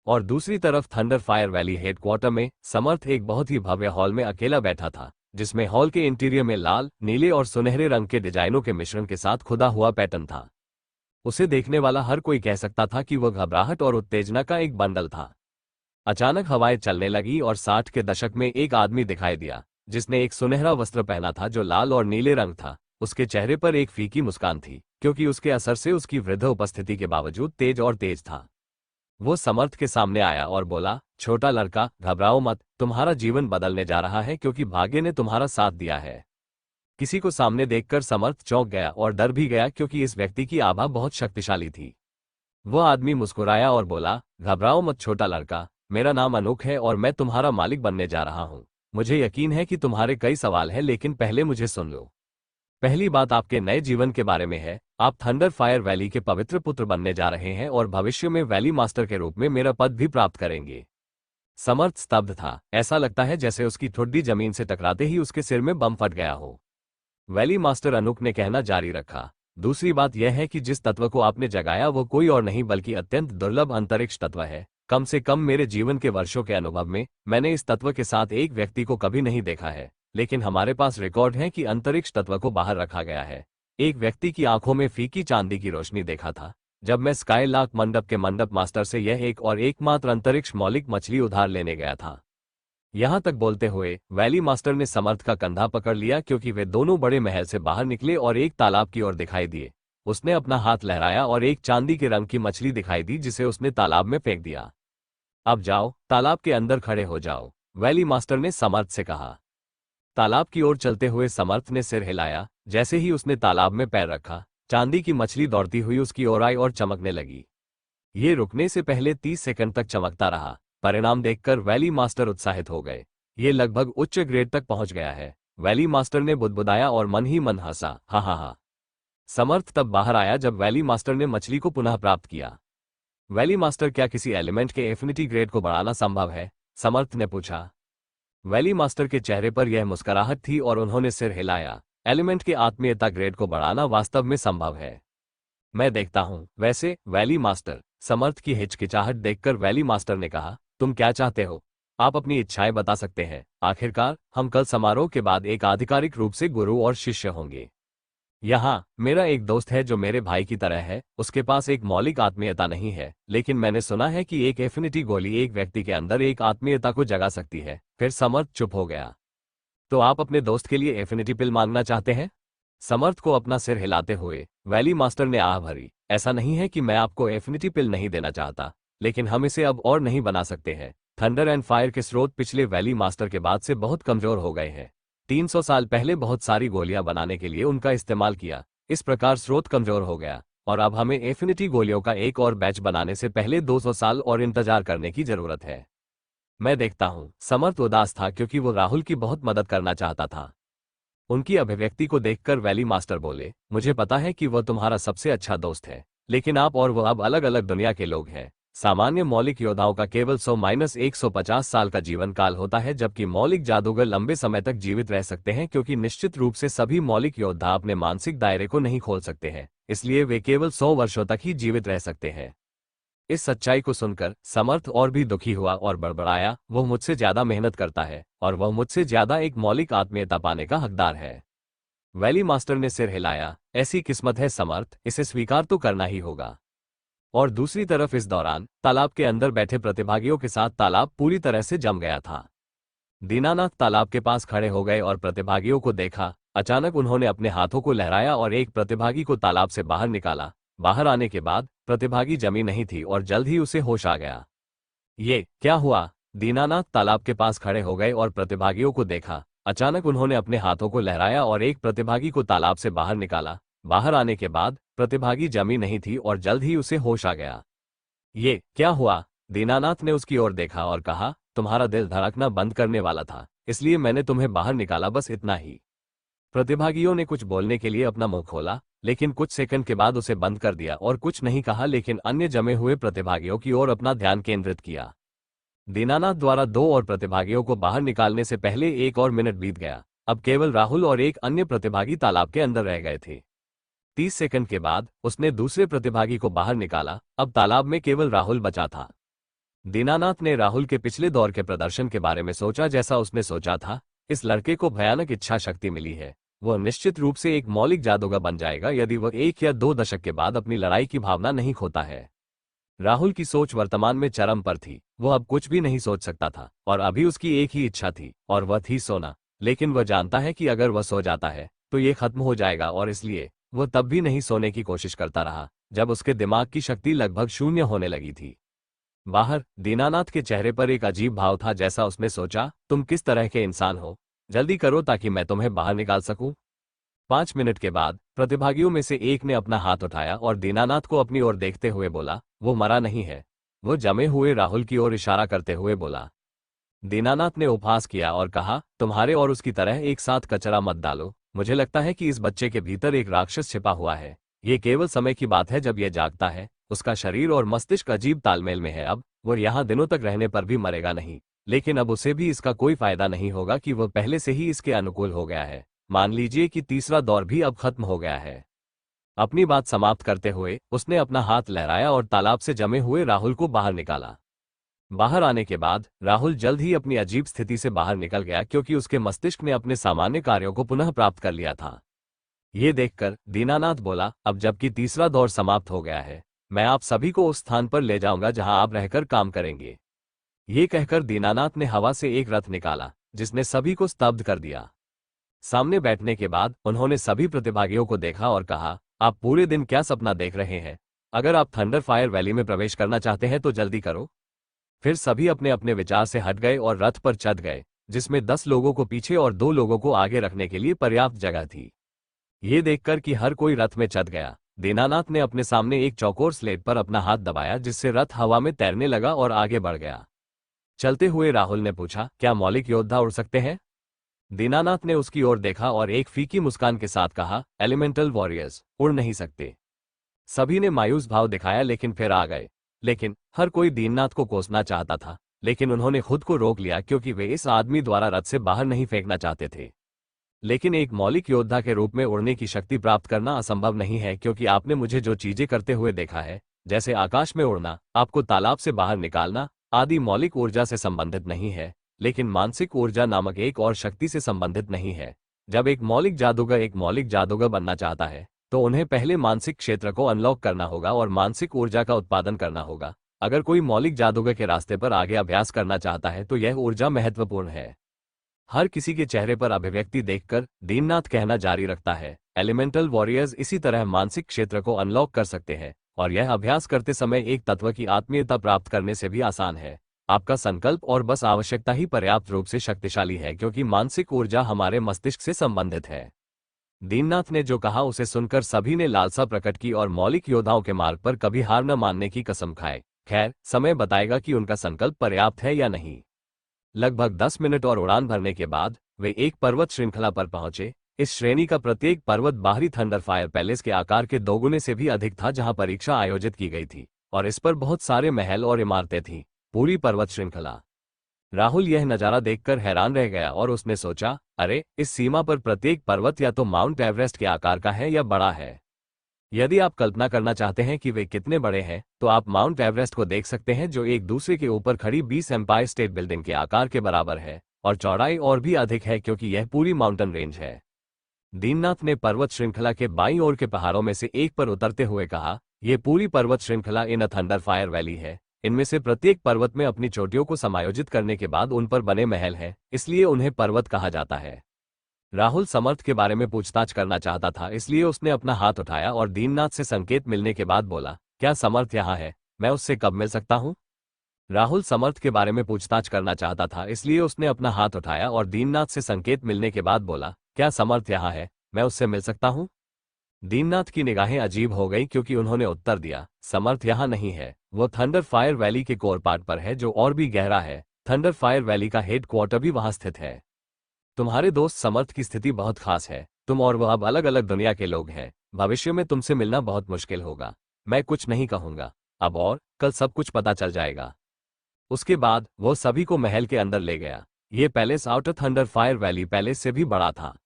और दूसरी तरफ थंडर फायर वैली हेडक्वार्टर में समर्थ एक बहुत ही भव्य हॉल में अकेला बैठा था, जिसमें हॉल के इंटीरियर में लाल, नीले और सुनहरे रंग के डिजाइनों के मिश्रण के साथ खुदा हुआ पैटर्न था। उसे देखने वाला हर कोई कह सकता था कि वह घबराहट और उत्तेजना का एक बंडल था। अचानक हवाएं चलने लगी और 60 के दशक में एक आदमी दिखाई दिया, जिसने एक सुनहरा वस्त्र पहना था जो लाल और नीले रंग था। उसके चेहरे पर एक फीकी मुस्कान थी, क्योंकि उसके असर से उसकी वृद्ध उपस्थिति के बावजूद तेज और तेज था। वो समर्थ के सामने आया और बोला, छोटा लड़का, घबराओ मत, तुम्हारा जीवन बदलने जा रहा है क्योंकि भाग्य ने तुम्हारा साथ दिया है। किसी को सामने देखकर समर्थ चौंक गया और डर भी गया, क्योंकि इस व्यक्ति की आभा बहुत शक्तिशाली थी। वह आदमी मुस्कुराया और बोला, घबराओ मत छोटा लड़का, मेरा नाम अनूप है और मैं तुम्हारा मालिक बनने जा रहा हूं। मुझे यकीन है कि तुम्हारे कई सवाल हैं, लेकिन पहले मुझे सुन लो। पहली बात आपके नए जीवन के बारे में है। आप थंडर फायर वैली के पवित्र पुत्र बनने जा रहे हैं और भविष्य में वैली मास्टर के रूप में मेरा पद भी प्राप्त करेंगे। समर्थ स्तब्ध था। ऐसा लगता है जैसे उसकी ठुड्डी जमीन से टकराते ही उसके सिर में बम फट गया हो। वैली मास्टर अनूप ने कहना जारी रखा, दूसरी बात यह है कि जिस तत्व को आपने जगाया वो कोई और नहीं बल्कि अत्यंत दुर्लभ अंतरिक्ष तत्व है। कम से कम मेरे जीवन के वर्षों के अनुभव में मैंने इस तत्व के साथ एक व्यक्ति को कभी नहीं देखा है, लेकिन हमारे पास रिकॉर्ड है कि अंतरिक्ष तत्व को बाहर रखा गया है। एक व्यक्ति की आंखों में फीकी चांदी की रोशनी देखा था जब मैं स्काईलार्क मंडप के मंडप मास्टर से यह एक और एकमात्र अंतरिक्ष मौलिक मछली उधार लेने गया था। यहां तक बोलते हुए वैली मास्टर ने समर्थ का कंधा पकड़ लिया, क्योंकि वे दोनों बड़े महल से बाहर निकले और एक तालाब की ओर दिखाई दिए। उसने अपना हाथ लहराया और एक चांदी के रंग की मछली दिखाई दी, जिसे उसने तालाब में फेंक दिया। अब जाओ, तालाब के अंदर खड़े हो जाओ, वैली मास्टर ने समर्थ से कहा। तालाब की ओर चलते हुए समर्थ ने सिर हिलाया। जैसे ही उसने तालाब में पैर रखा, चांदी की मछली दौड़ती हुई उसकी ओर आई और चमकने लगी। ये रुकने से पहले 30 सेकंड तक चमकता रहा। परिणाम देखकर वैली मास्टर उत्साहित हो गए। ये लगभग उच्च ग्रेड तक पहुंच गया है। वैली मास्टर ने बुदबुदाया और मन ही मन हंसा, हा हा हा। समर्थ तब बाहर आया जब वैली मास्टर ने मछली को पुनः प्राप्त किया। वैली मास्टर, क्या किसी एलिमेंट के एफिनिटी ग्रेड को बढ़ाना संभव है? समर्थ ने पूछा। वैली मास्टर के चेहरे पर यह मुस्कुराहट थी और उन्होंने सिर हिलाया। एलिमेंट के आत्मीयता ग्रेड को बढ़ाना वास्तव में संभव है। मैं देखता हूं। वैसे वैली मास्टर, समर्थ की हिचकिचाहट देखकर वैली मास्टर ने कहा, तुम क्या चाहते हो? आप अपनी इच्छाएं बता सकते हैं। आखिरकार हम कल समारोह के बाद एक आधिकारिक रूप से गुरु और शिष्य होंगे। यहाँ मेरा एक दोस्त है जो मेरे भाई की तरह है। उसके पास एक मौलिक आत्मीयता नहीं है, लेकिन मैंने सुना है कि एक एफिनिटी गोली एक व्यक्ति के अंदर एक आत्मीयता को जगा सकती है। फिर समर्थ चुप हो गया। तो आप अपने दोस्त के लिए एफिनिटी पिल मांगना चाहते हैं? समर्थ को अपना सिर हिलाते हुए वैली मास्टर ने आह भरी। ऐसा नहीं है कि मैं आपको एफिनिटी पिल नहीं देना चाहता, लेकिन हम इसे अब और नहीं बना सकते हैं। थंडर एंड फायर के स्रोत पिछले वैली मास्टर के बाद से बहुत कमजोर हो गए हैं। 300 साल पहले बहुत सारी गोलियां बनाने के लिए उनका इस्तेमाल किया। इस प्रकार स्रोत कमजोर हो गया और अब हमें एफिनिटी गोलियों का एक और बैच बनाने से पहले 200 साल और इंतजार करने की जरूरत है। मैं देखता हूं। समर्थ उदास था क्योंकि वो राहुल की बहुत मदद करना चाहता था। उनकी अभिव्यक्ति को देखकर वैली मास्टर बोले, मुझे पता है कि वह तुम्हारा सबसे अच्छा दोस्त है, लेकिन आप और वह अब अलग अलग दुनिया के लोग हैं। सामान्य मौलिक योद्धाओं का केवल 100-150 साल का जीवन काल होता है, जबकि मौलिक जादूगर लंबे समय तक जीवित रह सकते हैं, क्योंकि निश्चित रूप से सभी मौलिक योद्धा अपने मानसिक दायरे को नहीं खोल सकते हैं, इसलिए वे केवल 100 वर्षों तक ही जीवित रह सकते हैं। इस सच्चाई को सुनकर समर्थ और भी दुखी हुआ और बड़बड़ाया, वह मुझसे ज्यादा मेहनत करता है और वह मुझसे ज्यादा एक मौलिक आत्मीयता पाने का हकदार है। वैली मास्टर ने सिर हिलाया, ऐसी किस्मत है समर्थ, इसे स्वीकार तो करना ही होगा। और दूसरी तरफ इस दौरान तालाब के अंदर बैठे प्रतिभागियों के साथ तालाब पूरी तरह से जम गया था। दीनानाथ तालाब के पास खड़े हो गए और प्रतिभागियों को देखा। अचानक उन्होंने अपने हाथों को लहराया और एक प्रतिभागी को तालाब से बाहर निकाला। बाहर आने के बाद प्रतिभागी जमी नहीं थी और जल्द ही उसे होश आ गया। ये क्या हुआ? दीनानाथ तालाब के पास खड़े हो गए और प्रतिभागियों को देखा। अचानक उन्होंने अपने हाथों को लहराया और एक प्रतिभागी को तालाब से बाहर निकाला। बाहर आने के बाद प्रतिभागी जमी नहीं थी और जल्द ही उसे होश आ गया। ये क्या हुआ? दीनानाथ ने उसकी ओर देखा और कहा, तुम्हारा दिल धड़कना बंद करने वाला था, इसलिए मैंने तुम्हें बाहर निकाला, बस इतना ही। प्रतिभागियों ने कुछ बोलने के लिए अपना मुंह खोला, लेकिन कुछ सेकंड के बाद उसे बंद कर दिया और कुछ नहीं कहा, लेकिन अन्य जमे हुए प्रतिभागियों की ओर अपना ध्यान केंद्रित किया। दीनानाथ द्वारा 2 और प्रतिभागियों को बाहर निकालने से पहले 1 और मिनट बीत गया। अब केवल राहुल और एक अन्य प्रतिभागी तालाब के अंदर रह गए थे। 30 सेकंड के बाद उसने दूसरे प्रतिभागी को बाहर निकाला। अब तालाब में केवल राहुल बचा था। दीनानाथ ने राहुल के पिछले दौर के प्रदर्शन के बारे में सोचा। जैसा उसने सोचा था, इस लड़के को भयानक इच्छा शक्ति मिली है। वह निश्चित रूप से एक मौलिक जादूगर बन जाएगा यदि वह 1 या 2 दशक के बाद अपनी लड़ाई की भावना नहीं खोता है। राहुल की सोच वर्तमान में चरम पर थी। वह अब कुछ भी नहीं सोच सकता था और अभी उसकी एक ही इच्छा थी और वह थी सोना। लेकिन वह जानता है कि अगर वह सो जाता है तो ये खत्म हो जाएगा और इसलिए वह तब भी नहीं सोने की कोशिश करता रहा जब उसके दिमाग की शक्ति लगभग शून्य होने लगी थी। बाहर दीनानाथ के चेहरे पर एक अजीब भाव था। जैसा उसने सोचा, तुम किस तरह के इंसान हो? जल्दी करो ताकि मैं तुम्हें बाहर निकाल सकूं। 5 मिनट के बाद प्रतिभागियों में से एक ने अपना हाथ उठाया और दीनानाथ को अपनी ओर देखते हुए बोला, वो मरा नहीं है। वो जमे हुए राहुल की ओर इशारा करते हुए बोला। दीनानाथ ने उपहास किया और कहा, तुम्हारे और उसकी तरह एक साथ कचरा मत डालो। मुझे लगता है कि इस बच्चे के भीतर एक राक्षस छिपा हुआ है। ये केवल समय की बात है जब यह जागता है। उसका शरीर और मस्तिष्क अजीब तालमेल में है। अब वो यहाँ दिनों तक रहने पर भी मरेगा नहीं, लेकिन अब उसे भी इसका कोई फायदा नहीं होगा कि वह पहले से ही इसके अनुकूल हो गया है। मान लीजिए कि तीसरा दौर भी अब खत्म हो गया है। अपनी बात समाप्त करते हुए उसने अपना हाथ लहराया और तालाब से जमे हुए राहुल को बाहर निकाला। बाहर आने के बाद राहुल जल्द ही अपनी अजीब स्थिति से बाहर निकल गया, क्योंकि उसके मस्तिष्क ने अपने सामान्य कार्यों को पुनः प्राप्त कर लिया था। ये देखकर दीनानाथ बोला, अब जबकि तीसरा दौर समाप्त हो गया है, मैं आप सभी को उस स्थान पर ले जाऊंगा जहां आप रहकर काम करेंगे। ये कहकर दीनानाथ ने हवा से एक रथ निकाला जिसने सभी को स्तब्ध कर दिया। सामने बैठने के बाद उन्होंने सभी प्रतिभागियों को देखा और कहा, आप पूरे दिन क्या सपना देख रहे हैं? अगर आप थंडर फायर वैली में प्रवेश करना चाहते हैं तो जल्दी करो। फिर सभी अपने अपने विचार से हट गए और रथ पर चढ़ गए, जिसमें 10 लोगों को पीछे और 2 लोगों को आगे रखने के लिए पर्याप्त जगह थी। ये देखकर कि हर कोई रथ में चढ़ गया, दीनानाथ ने अपने सामने एक चौकोर स्लेट पर अपना हाथ दबाया, जिससे रथ हवा में तैरने लगा और आगे बढ़ गया। चलते हुए राहुल ने पूछा, क्या मौलिक योद्धा उड़ सकते हैं? दीनानाथ ने उसकी ओर देखा और एक फीकी मुस्कान के साथ कहा, एलिमेंटल वॉरियर्स उड़ नहीं सकते। सभी ने मायूस भाव दिखाया लेकिन फिर आ गए। लेकिन हर कोई दीननाथ को कोसना चाहता था, लेकिन उन्होंने खुद को रोक लिया क्योंकि वे इस आदमी द्वारा रथ से बाहर नहीं फेंकना चाहते थे। लेकिन एक मौलिक योद्धा के रूप में उड़ने की शक्ति प्राप्त करना असंभव नहीं है, क्योंकि आपने मुझे जो चीजें करते हुए देखा है, जैसे आकाश में उड़ना, आपको तालाब से बाहर निकालना आदि, मौलिक ऊर्जा से संबंधित नहीं है, लेकिन मानसिक ऊर्जा नामक एक और शक्ति से संबंधित नहीं है। जब एक मौलिक जादूगर बनना चाहता है तो उन्हें पहले मानसिक क्षेत्र को अनलॉक करना होगा और मानसिक ऊर्जा का उत्पादन करना होगा। अगर कोई मौलिक जादूगर के रास्ते पर आगे अभ्यास करना चाहता है तो यह ऊर्जा महत्वपूर्ण है। हर किसी के चेहरे पर अभिव्यक्ति देखकर दीननाथ कहना जारी रखता है, एलिमेंटल वॉरियर्स इसी तरह मानसिक क्षेत्र को अनलॉक कर सकते हैं और यह अभ्यास करते समय एक तत्व की आत्मीयता प्राप्त करने से भी आसान है। आपका संकल्प और बस आवश्यकता ही पर्याप्त रूप से शक्तिशाली है, क्योंकि मानसिक ऊर्जा हमारे मस्तिष्क से संबंधित है। दीननाथ ने जो कहा उसे सुनकर सभी ने लालसा प्रकट की और मौलिक योद्धाओं के मार्ग पर कभी हार न मानने की कसम खाए। खैर, समय बताएगा कि उनका संकल्प पर्याप्त है या नहीं। लगभग 10 मिनट और उड़ान भरने के बाद वे एक पर्वत श्रृंखला पर पहुंचे। इस श्रेणी का प्रत्येक पर्वत बाहरी थंडर फायर पैलेस के आकार के 2 गुने से भी अधिक था, जहां परीक्षा आयोजित की गई थी। और इस पर बहुत सारे महल और इमारतें थीं, पूरी पर्वत श्रृंखला। राहुल यह नज़ारा देखकर हैरान रह गया और उसने सोचा, अरे, इस सीमा पर प्रत्येक पर्वत या तो माउंट एवरेस्ट के आकार का है या बड़ा है। यदि आप कल्पना करना चाहते हैं कि वे कितने बड़े हैं, तो आप माउंट एवरेस्ट को देख सकते हैं, जो एक दूसरे के ऊपर खड़ी 20 एम्पायर स्टेट बिल्डिंग के आकार के बराबर है, और चौड़ाई और भी अधिक है क्योंकि यह पूरी माउंटेन रेंज है। दीननाथ ने पर्वत श्रृंखला के बाईं ओर के पहाड़ों में से एक पर उतरते हुए कहा, यह पूरी पर्वत श्रृंखला इन अ थंडर फायर वैली है। इनमें से प्रत्येक पर्वत में अपनी चोटियों को समायोजित करने के बाद उन पर बने महल हैं, इसलिए उन्हें पर्वत कहा जाता है। राहुल समर्थ के बारे में पूछताछ करना चाहता था, इसलिए उसने अपना हाथ उठाया और दीननाथ से संकेत मिलने के बाद बोला, क्या समर्थ यहाँ है? मैं उससे कब मिल सकता हूँ? राहुल समर्थ के बारे में पूछताछ करना चाहता था, इसलिए उसने अपना हाथ उठाया और दीननाथ से संकेत मिलने के बाद बोला, क्या समर्थ यहाँ है? मैं उससे मिल सकता हूँ? दीननाथ की निगाहें अजीब हो गई क्योंकि उन्होंने उत्तर दिया, समर्थ यहाँ नहीं है। वो थंडर फायर वैली के कोर पार्ट पर है, जो और भी गहरा है। थंडर फायर वैली का हेड क्वार्टर भी वहां स्थित है। तुम्हारे दोस्त समर्थ की स्थिति बहुत खास है। तुम और वह अब अलग अलग दुनिया के लोग हैं। भविष्य में तुमसे मिलना बहुत मुश्किल होगा। मैं कुछ नहीं कहूंगा अब, और कल सब कुछ पता चल जाएगा। उसके बाद वो सभी को महल के अंदर ले गया। ये palace outer thunder fire valley palace से भी बड़ा था।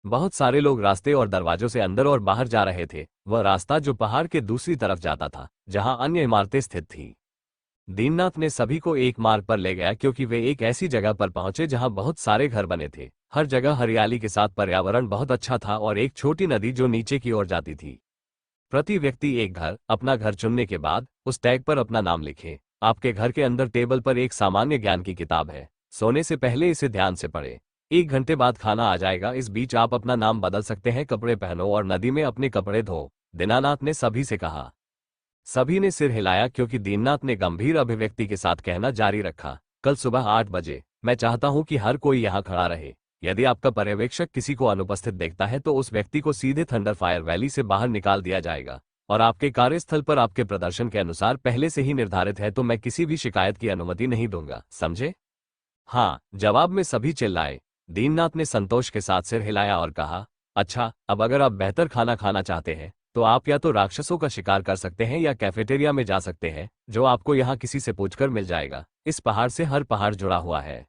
बहुत सारे लोग रास्ते और दरवाजों से अंदर और बाहर जा रहे थे। वह रास्ता जो पहाड़ के दूसरी तरफ जाता था, जहां अन्य इमारतें स्थित थीं। दीननाथ ने सभी को एक मार्ग पर ले गया क्योंकि वे एक ऐसी जगह पर पहुंचे जहां बहुत सारे घर बने थे। हर जगह हरियाली के साथ पर्यावरण बहुत अच्छा था और एक छोटी नदी जो नीचे की ओर जाती थी। प्रति व्यक्ति एक घर, अपना घर चुनने के बाद उस टैग पर अपना नाम लिखें। आपके घर के अंदर टेबल पर एक सामान्य ज्ञान की किताब है। सोने से पहले इसे ध्यान से पढ़ें। 1 घंटे बाद खाना आ जाएगा। इस बीच आप अपना नाम बदल सकते हैं। कपड़े पहनो और नदी में अपने कपड़े धो, दीनानाथ ने सभी से कहा। सभी ने सिर हिलाया क्योंकि दीननाथ ने गंभीर अभिव्यक्ति के साथ कहना जारी रखा, कल सुबह 8 बजे मैं चाहता हूं कि हर कोई यहां खड़ा रहे। यदि आपका पर्यवेक्षक किसी को अनुपस्थित देखता है तो उस व्यक्ति को सीधे थंडर फायर वैली से बाहर निकाल दिया जाएगा, और आपके कार्यस्थल पर आपके प्रदर्शन के अनुसार पहले से ही निर्धारित है तो मैं किसी भी शिकायत की अनुमति नहीं दूंगा, समझे? हाँ, जवाब में सभी चिल्लाए। दीननाथ ने संतोष के साथ सिर हिलाया और कहा, अच्छा, अब अगर आप बेहतर खाना खाना चाहते हैं तो आप या तो राक्षसों का शिकार कर सकते हैं या कैफेटेरिया में जा सकते हैं, जो आपको यहाँ किसी से पूछकर मिल जाएगा। इस पहाड़ से हर पहाड़ जुड़ा हुआ है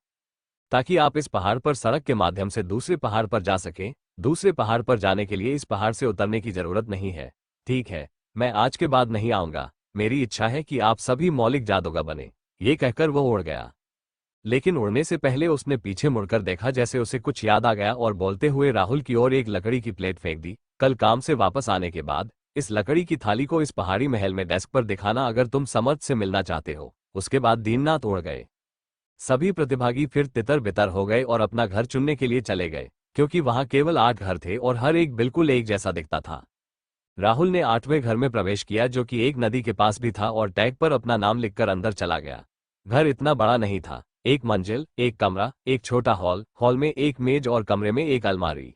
ताकि आप इस पहाड़ पर सड़क के माध्यम से दूसरे पहाड़ पर जा सकें। दूसरे पहाड़ पर जाने के लिए इस पहाड़ से उतरने की जरूरत नहीं है। ठीक है, मैं आज के बाद नहीं आऊंगा। मेरी इच्छा है कि आप सभी मौलिक जादूगर बने। ये कहकर वो उड़ गया, लेकिन उड़ने से पहले उसने पीछे मुड़कर देखा जैसे उसे कुछ याद आ गया और बोलते हुए राहुल की ओर एक लकड़ी की प्लेट फेंक दी। कल काम से वापस आने के बाद इस लकड़ी की थाली को इस पहाड़ी महल में डेस्क पर दिखाना अगर तुम समर्थ से मिलना चाहते हो। उसके बाद दीननाथ उड़ गए। सभी प्रतिभागी फिर तितर बितर हो गए और अपना घर चुनने के लिए चले गए, क्योंकि वहां केवल 8 घर थे और हर एक बिल्कुल एक जैसा दिखता था। राहुल ने 8वें घर में प्रवेश किया, जो कि एक नदी के पास भी था, और टैग पर अपना नाम लिखकर अंदर चला गया। घर इतना बड़ा नहीं था। 1 मंजिल, 1 कमरा, एक छोटा हॉल, हॉल में एक मेज और कमरे में एक अलमारी।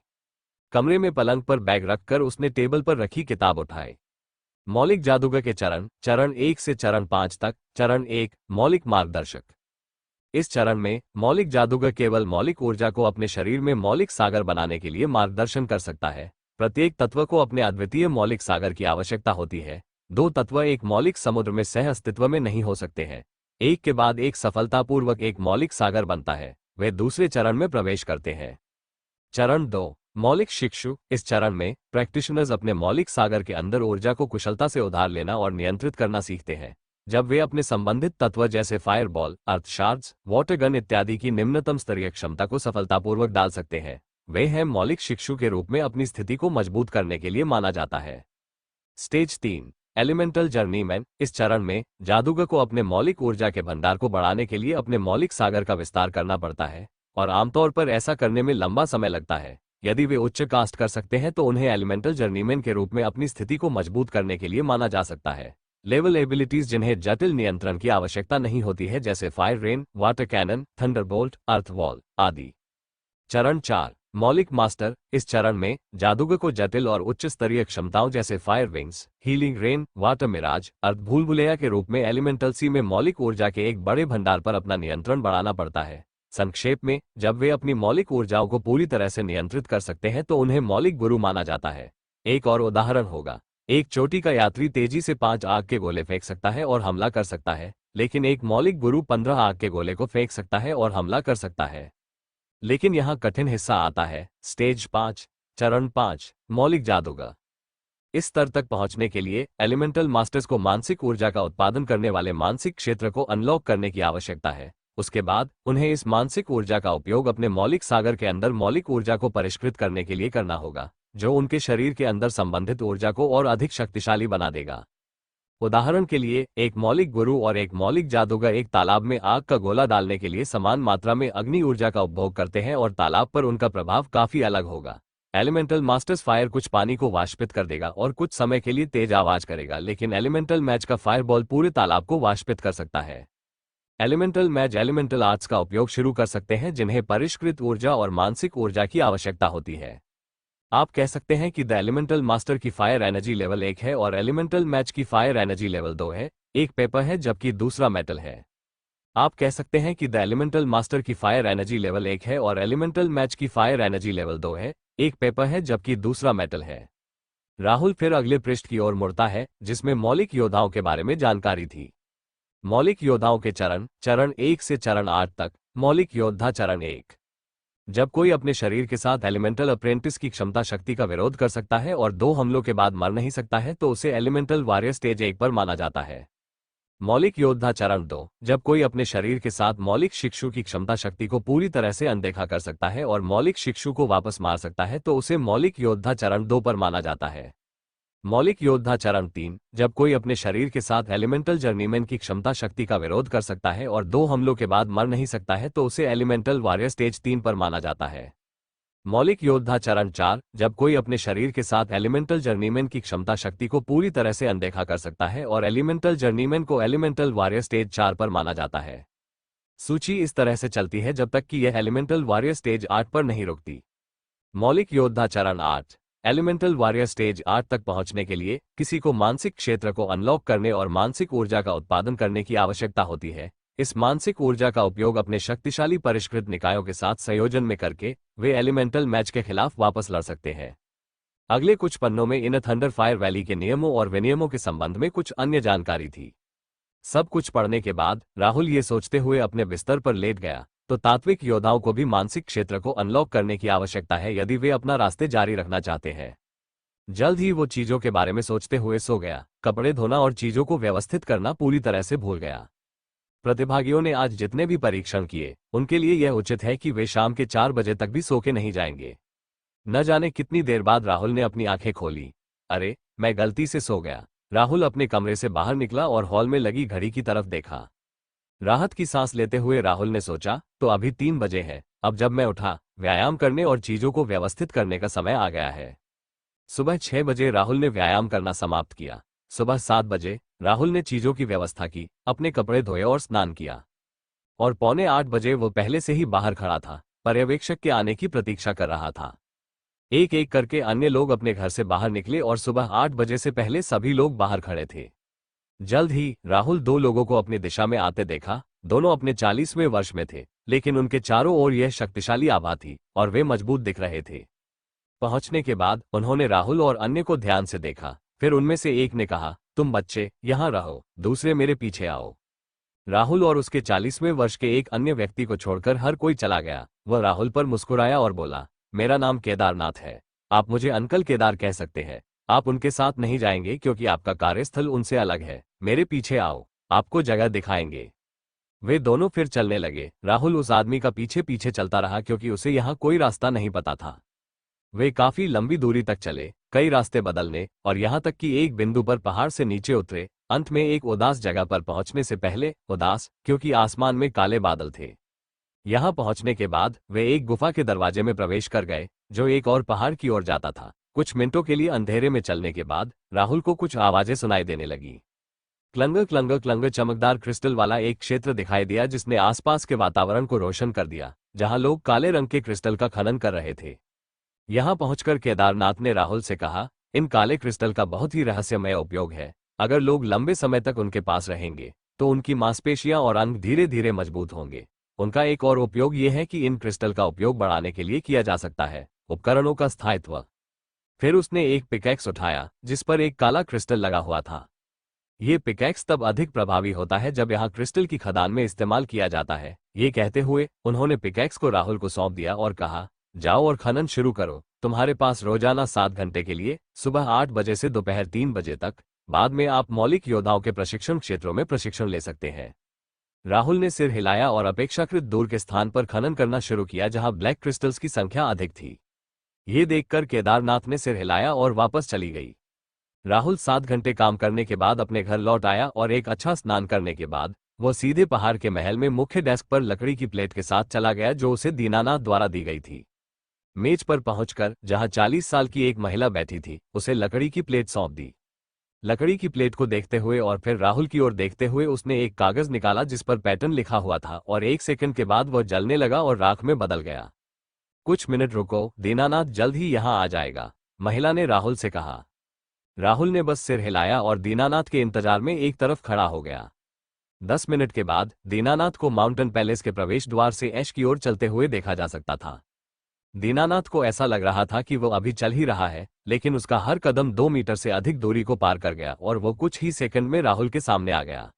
कमरे में पलंग पर बैग रखकर उसने टेबल पर रखी किताब उठाई। मौलिक जादूगर के चरण, चरण 1 से चरण 5 तक। चरण 1, मौलिक मार्गदर्शक। इस चरण में मौलिक जादूगर केवल मौलिक ऊर्जा को अपने शरीर में मौलिक सागर बनाने के लिए मार्गदर्शन कर सकता है। प्रत्येक तत्व को अपने अद्वितीय मौलिक सागर की आवश्यकता होती है। 2 तत्व एक मौलिक समुद्र में सह अस्तित्व में नहीं हो सकते हैं। एक के बाद एक सफलतापूर्वक एक मौलिक सागर बनता है। वे दूसरे चरण में प्रवेश करते हैं। चरण 2, मौलिक शिक्षु। इस चरण में प्रैक्टिशनर्स अपने मौलिक सागर के अंदर ऊर्जा को कुशलता से उधार लेना और नियंत्रित करना सीखते हैं। जब वे अपने संबंधित तत्व जैसे फायरबॉल, अर्थ शार्ड्स, वाटर गन इत्यादि की निम्नतम स्तरीय क्षमता को सफलतापूर्वक डाल सकते हैं, वे हैं मौलिक शिक्षु के रूप में अपनी स्थिति को मजबूत करने के लिए माना जाता है। Stage 3, elemental journeyman. इस चरण में जादूगर को अपने मौलिक ऊर्जा के भंडार को बढ़ाने के लिए अपने मौलिक सागर का विस्तार करना पड़ता है, और आमतौर पर ऐसा करने में लंबा समय लगता है। यदि वे उच्च कास्ट कर सकते हैं तो उन्हें एलिमेंटल जर्नीमैन के रूप में अपनी स्थिति को मजबूत करने के लिए माना जा सकता है। लेवल एबिलिटीज जिन्हें जटिल नियंत्रण की आवश्यकता नहीं होती है, जैसे fire rain, water cannon, thunderbolt, earth wall आदि। चरण 4, मौलिक मास्टर। इस चरण में जादूगर को जटिल और उच्च स्तरीय क्षमताओं जैसे fire wings, healing rain, water mirage, earth भूलभुलैया के रूप में एलिमेंटल सी में मौलिक ऊर्जा के एक बड़े भंडार पर अपना नियंत्रण बढ़ाना पड़ता है। संक्षेप में, जब वे अपनी मौलिक ऊर्जाओं को पूरी तरह से नियंत्रित कर सकते हैं तो उन्हें मौलिक गुरु माना जाता है। एक और उदाहरण होगा। एक चोटी का यात्री तेजी से 5 आग के गोले फेंक सकता है और हमला कर सकता है, लेकिन एक मौलिक गुरु 15 आग के गोले को फेंक सकता है और हमला कर सकता है। लेकिन यहाँ कठिन हिस्सा आता है, स्टेज 5, चरण 5, मौलिक जादूगर। इस स्तर तक पहुंचने के लिए एलिमेंटल मास्टर्स को मानसिक ऊर्जा का उत्पादन करने वाले मानसिक क्षेत्र को अनलॉक करने की आवश्यकता है। उसके बाद उन्हें इस मानसिक ऊर्जा का उपयोग अपने मौलिक सागर के अंदर मौलिक ऊर्जा को परिष्कृत करने के लिए करना होगा, जो उनके शरीर के अंदर संबंधित ऊर्जा को और अधिक शक्तिशाली बना देगा। उदाहरण के लिए, एक मौलिक गुरु और एक मौलिक जादूगर एक तालाब में आग का गोला डालने के लिए समान मात्रा में अग्नि ऊर्जा का उपभोग करते हैं और तालाब पर उनका प्रभाव काफी अलग होगा। एलिमेंटल मास्टर्स फायर कुछ पानी को वाष्पित कर देगा और कुछ समय के लिए तेज आवाज करेगा, लेकिन एलिमेंटल मैच का फायरबॉल पूरे तालाब को वाष्पित कर सकता है। एलिमेंटल मैच एलिमेंटल आर्ट्स का उपयोग शुरू कर सकते हैं जिन्हें परिष्कृत ऊर्जा और मानसिक ऊर्जा की आवश्यकता होती है। आप कह सकते हैं कि द एलिमेंटल मास्टर की फायर एनर्जी लेवल 1 है और एलिमेंटल मैच की फायर एनर्जी लेवल 2 है, एक पेपर है जबकि दूसरा मेटल है। आप कह सकते हैं कि द एलिमेंटल मास्टर की फायर एनर्जी लेवल 1 है और एलिमेंटल मैच की फायर एनर्जी लेवल 2 है, एक पेपर है जबकि दूसरा मेटल है। राहुल फिर अगले पृष्ठ की ओर मुड़ता है, जिसमें मौलिक योद्धाओं के बारे में जानकारी थी। मौलिक योद्धाओं के चरण, चरण 1 से चरण 8 तक। मौलिक योद्धा चरण 1। जब कोई अपने शरीर के साथ एलिमेंटल अप्रेंटिस की क्षमता शक्ति का विरोध कर सकता है और 2 हमलों के बाद मर नहीं सकता है तो उसे एलिमेंटल वॉरियर स्टेज 1 पर माना जाता है। मौलिक योद्धा चरण 2। जब कोई अपने शरीर के साथ मौलिक शिक्षु की क्षमता शक्ति को पूरी तरह से अनदेखा कर सकता है और मौलिक शिक्षु को वापस मार सकता है तो उसे मौलिक योद्धा चरण 2 पर माना जाता है। मौलिक योद्धा चरण 3। जब कोई अपने शरीर के साथ एलिमेंटल जर्नीमैन की क्षमता शक्ति का विरोध कर सकता है और 2 हमलों के बाद मर नहीं सकता है तो उसे एलिमेंटल वॉरियर स्टेज 3 पर माना जाता है। मौलिक योद्धा चरण 4। जब कोई अपने शरीर के साथ एलिमेंटल जर्नीमैन की क्षमता शक्ति को पूरी तरह से अनदेखा कर सकता है और एलिमेंटल जर्नीमैन को एलिमेंटल वॉरियर स्टेज 4 पर माना जाता है। सूची इस तरह से चलती है जब तक कि यह एलिमेंटल वॉरियर स्टेज 8 पर नहीं रुकती। मौलिक योद्धा चरण 8। एलिमेंटल वॉरियर स्टेज 8 तक पहुंचने के लिए किसी को मानसिक क्षेत्र को अनलॉक करने और मानसिक ऊर्जा का उत्पादन करने की आवश्यकता होती है। इस मानसिक ऊर्जा का उपयोग अपने शक्तिशाली परिष्कृत निकायों के साथ संयोजन में करके वे एलिमेंटल मैच के खिलाफ वापस लड़ सकते हैं। अगले कुछ पन्नों में इन थंडर फायर वैली के नियमों और विनियमों के संबंध में कुछ अन्य जानकारी थी। सब कुछ पढ़ने के बाद राहुल ये सोचते हुए अपने बिस्तर पर लेट गया, तो तात्विक योद्धाओं को भी मानसिक क्षेत्र को अनलॉक करने की आवश्यकता है यदि वे अपना रास्ते जारी रखना चाहते हैं। जल्द ही वो चीजों के बारे में सोचते हुए सो गया। कपड़े धोना और चीजों को व्यवस्थित करना पूरी तरह से भूल गया। प्रतिभागियों ने आज जितने भी परीक्षण किए, उनके लिए यह उचित है कि वे शाम के 4 बजे तक भी सो के नहीं जाएंगे। न जाने कितनी देर बाद राहुल ने अपनी आंखें खोली। अरे, मैं गलती से सो गया। राहुल अपने कमरे से बाहर निकला और हॉल में लगी घड़ी की तरफ देखा। राहत की सांस लेते हुए राहुल ने सोचा, तो अभी 3 बजे है। अब जब मैं उठा, व्यायाम करने और चीजों को व्यवस्थित करने का समय आ गया है। सुबह 6 बजे राहुल ने व्यायाम करना समाप्त किया। सुबह 7 बजे राहुल ने चीजों की व्यवस्था की, अपने कपड़े धोए और स्नान किया। और पौने 8 बजे वो पहले से ही बाहर खड़ा था, पर्यवेक्षक के आने की प्रतीक्षा कर रहा था। एक एक करके अन्य लोग अपने घर से बाहर निकले और सुबह 8 बजे से पहले सभी लोग बाहर खड़े थे। जल्द ही राहुल 2 लोगों को अपनी दिशा में आते देखा। दोनों अपने 40वें वर्ष में थे, लेकिन उनके चारों ओर यह शक्तिशाली आभा थी और वे मजबूत दिख रहे थे। पहुंचने के बाद उन्होंने राहुल और अन्य को ध्यान से देखा। फिर उनमें से एक ने कहा, तुम बच्चे यहां रहो, दूसरे मेरे पीछे आओ। राहुल और उसके 40वें वर्ष के एक अन्य व्यक्ति को छोड़कर हर कोई चला गया। वह राहुल पर मुस्कुराया और बोला, मेरा नाम केदारनाथ है। आप मुझे अंकल केदार कह सकते हैं। आप उनके साथ नहीं जाएंगे क्योंकि आपका कार्यस्थल उनसे अलग है। मेरे पीछे आओ, आपको जगह दिखाएंगे। वे दोनों फिर चलने लगे। राहुल उस आदमी का पीछे पीछे चलता रहा क्योंकि उसे यहाँ कोई रास्ता नहीं पता था। वे काफी लंबी दूरी तक चले, कई रास्ते बदलने, और यहाँ तक कि एक बिंदु पर पहाड़ से नीचे उतरे। अंत में एक उदास जगह पर पहुंचने से पहले, उदास क्योंकि आसमान में काले बादल थे। यहाँ पहुंचने के बाद वे एक गुफा के दरवाजे में प्रवेश कर गए, जो एक और पहाड़ की ओर जाता था। कुछ मिनटों के लिए अंधेरे में चलने के बाद राहुल को कुछ आवाजें सुनाई देने लगी। क्लंग क्लंग क्लंग चमकदार क्रिस्टल वाला एक क्षेत्र दिखाई दिया जिसने आसपास के वातावरण को रोशन कर दिया, जहां लोग काले रंग के क्रिस्टल का खनन कर रहे थे। यहां पहुंचकर केदारनाथ ने राहुल से कहा, इन काले क्रिस्टल का बहुत ही रहस्यमय उपयोग है। अगर लोग लंबे समय तक उनके पास रहेंगे तो उनकी मांसपेशियां और अंग धीरे धीरे मजबूत होंगे। उनका एक और उपयोग यह है कि इन क्रिस्टल का उपयोग बढ़ाने के लिए किया जा सकता है। उपकरणों का स्थायित्व। फिर उसने एक पिकैक्स उठाया जिस पर एक काला क्रिस्टल लगा हुआ था। ये पिकैक्स तब अधिक प्रभावी होता है जब यहाँ क्रिस्टल की खदान में इस्तेमाल किया जाता है। ये कहते हुए उन्होंने पिकैक्स को राहुल को सौंप दिया और कहा, जाओ और खनन शुरू करो। तुम्हारे पास रोजाना 7 घंटे के लिए, सुबह 8 बजे से दोपहर 3 बजे तक। बाद में आप मौलिक योद्धाओं के प्रशिक्षण क्षेत्रों में प्रशिक्षण ले सकते हैं। राहुल ने सिर हिलाया और अपेक्षाकृत दूर के स्थान पर खनन करना शुरू किया जहां ब्लैक क्रिस्टल्स की संख्या अधिक थी। ये देखकर केदारनाथ ने सिर हिलाया और वापस चली गई। राहुल 7 घंटे काम करने के बाद अपने घर लौट आया और एक अच्छा स्नान करने के बाद वह सीधे पहाड़ के महल में मुख्य डेस्क पर लकड़ी की प्लेट के साथ चला गया जो उसे दीनानाथ द्वारा दी गई थी। मेज पर पहुंचकर जहां 40 साल की एक महिला बैठी थी, उसे लकड़ी की प्लेट सौंप दी। लकड़ी की प्लेट को देखते हुए और फिर राहुल की ओर देखते हुए उसने एक कागज निकाला जिस पर पैटर्न लिखा हुआ था और 1 सेकंड के बाद वह जलने लगा और राख में बदल गया। कुछ मिनट रुको, दीनानाथ जल्द ही यहां आ जाएगा, महिला ने राहुल से कहा। राहुल ने बस सिर हिलाया और दीनानाथ के इंतजार में एक तरफ खड़ा हो गया। 10 मिनट के बाद दीनानाथ को माउंटेन पैलेस के प्रवेश द्वार से ऐश की ओर चलते हुए देखा जा सकता था। दीनानाथ को ऐसा लग रहा था कि वो अभी चल ही रहा है, लेकिन उसका हर कदम 2 मीटर से अधिक दूरी को पार कर गया और वो कुछ ही सेकंड में राहुल के सामने आ गया।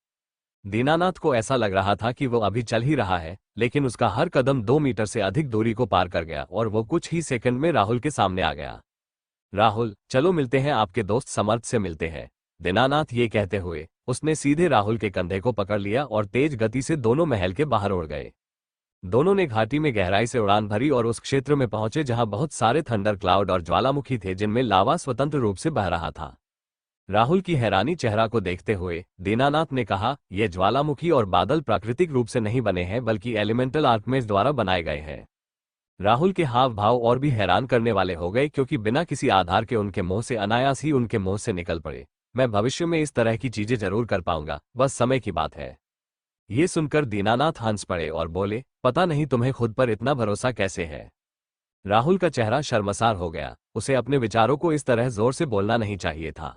दीनानाथ को ऐसा लग रहा था कि वो अभी चल ही रहा है, लेकिन उसका हर कदम 2 मीटर से अधिक दूरी को पार कर गया और वो कुछ ही सेकंड में राहुल के सामने आ गया। राहुल, चलो मिलते हैं, आपके दोस्त समर्थ से मिलते हैं। दीनानाथ ये कहते हुए उसने सीधे राहुल के कंधे को पकड़ लिया और तेज गति से दोनों महल के बाहर उड़ गए। दोनों ने घाटी में गहराई से उड़ान भरी और उस क्षेत्र में पहुंचे जहां बहुत सारे थंडर क्लाउड और ज्वालामुखी थे जिनमें लावा स्वतंत्र रूप से बह रहा था। राहुल की हैरानी चेहरा को देखते हुए दीनानाथ ने कहा, यह ज्वालामुखी और बादल प्राकृतिक रूप से नहीं बने हैं बल्कि एलिमेंटल आर्कमेज द्वारा बनाए गए हैं। राहुल के हाव भाव और भी हैरान करने वाले हो गए क्योंकि बिना किसी आधार के उनके मुंह से अनायास ही उनके मुंह से निकल पड़े, मैं भविष्य में इस तरह की चीजें जरूर कर पाऊंगा, बस समय की बात है। ये सुनकर दीनानाथ हंस पड़े और बोले, पता नहीं तुम्हें खुद पर इतना भरोसा कैसे है। राहुल का चेहरा शर्मसार हो गया, उसे अपने विचारों को इस तरह जोर से बोलना नहीं चाहिए था।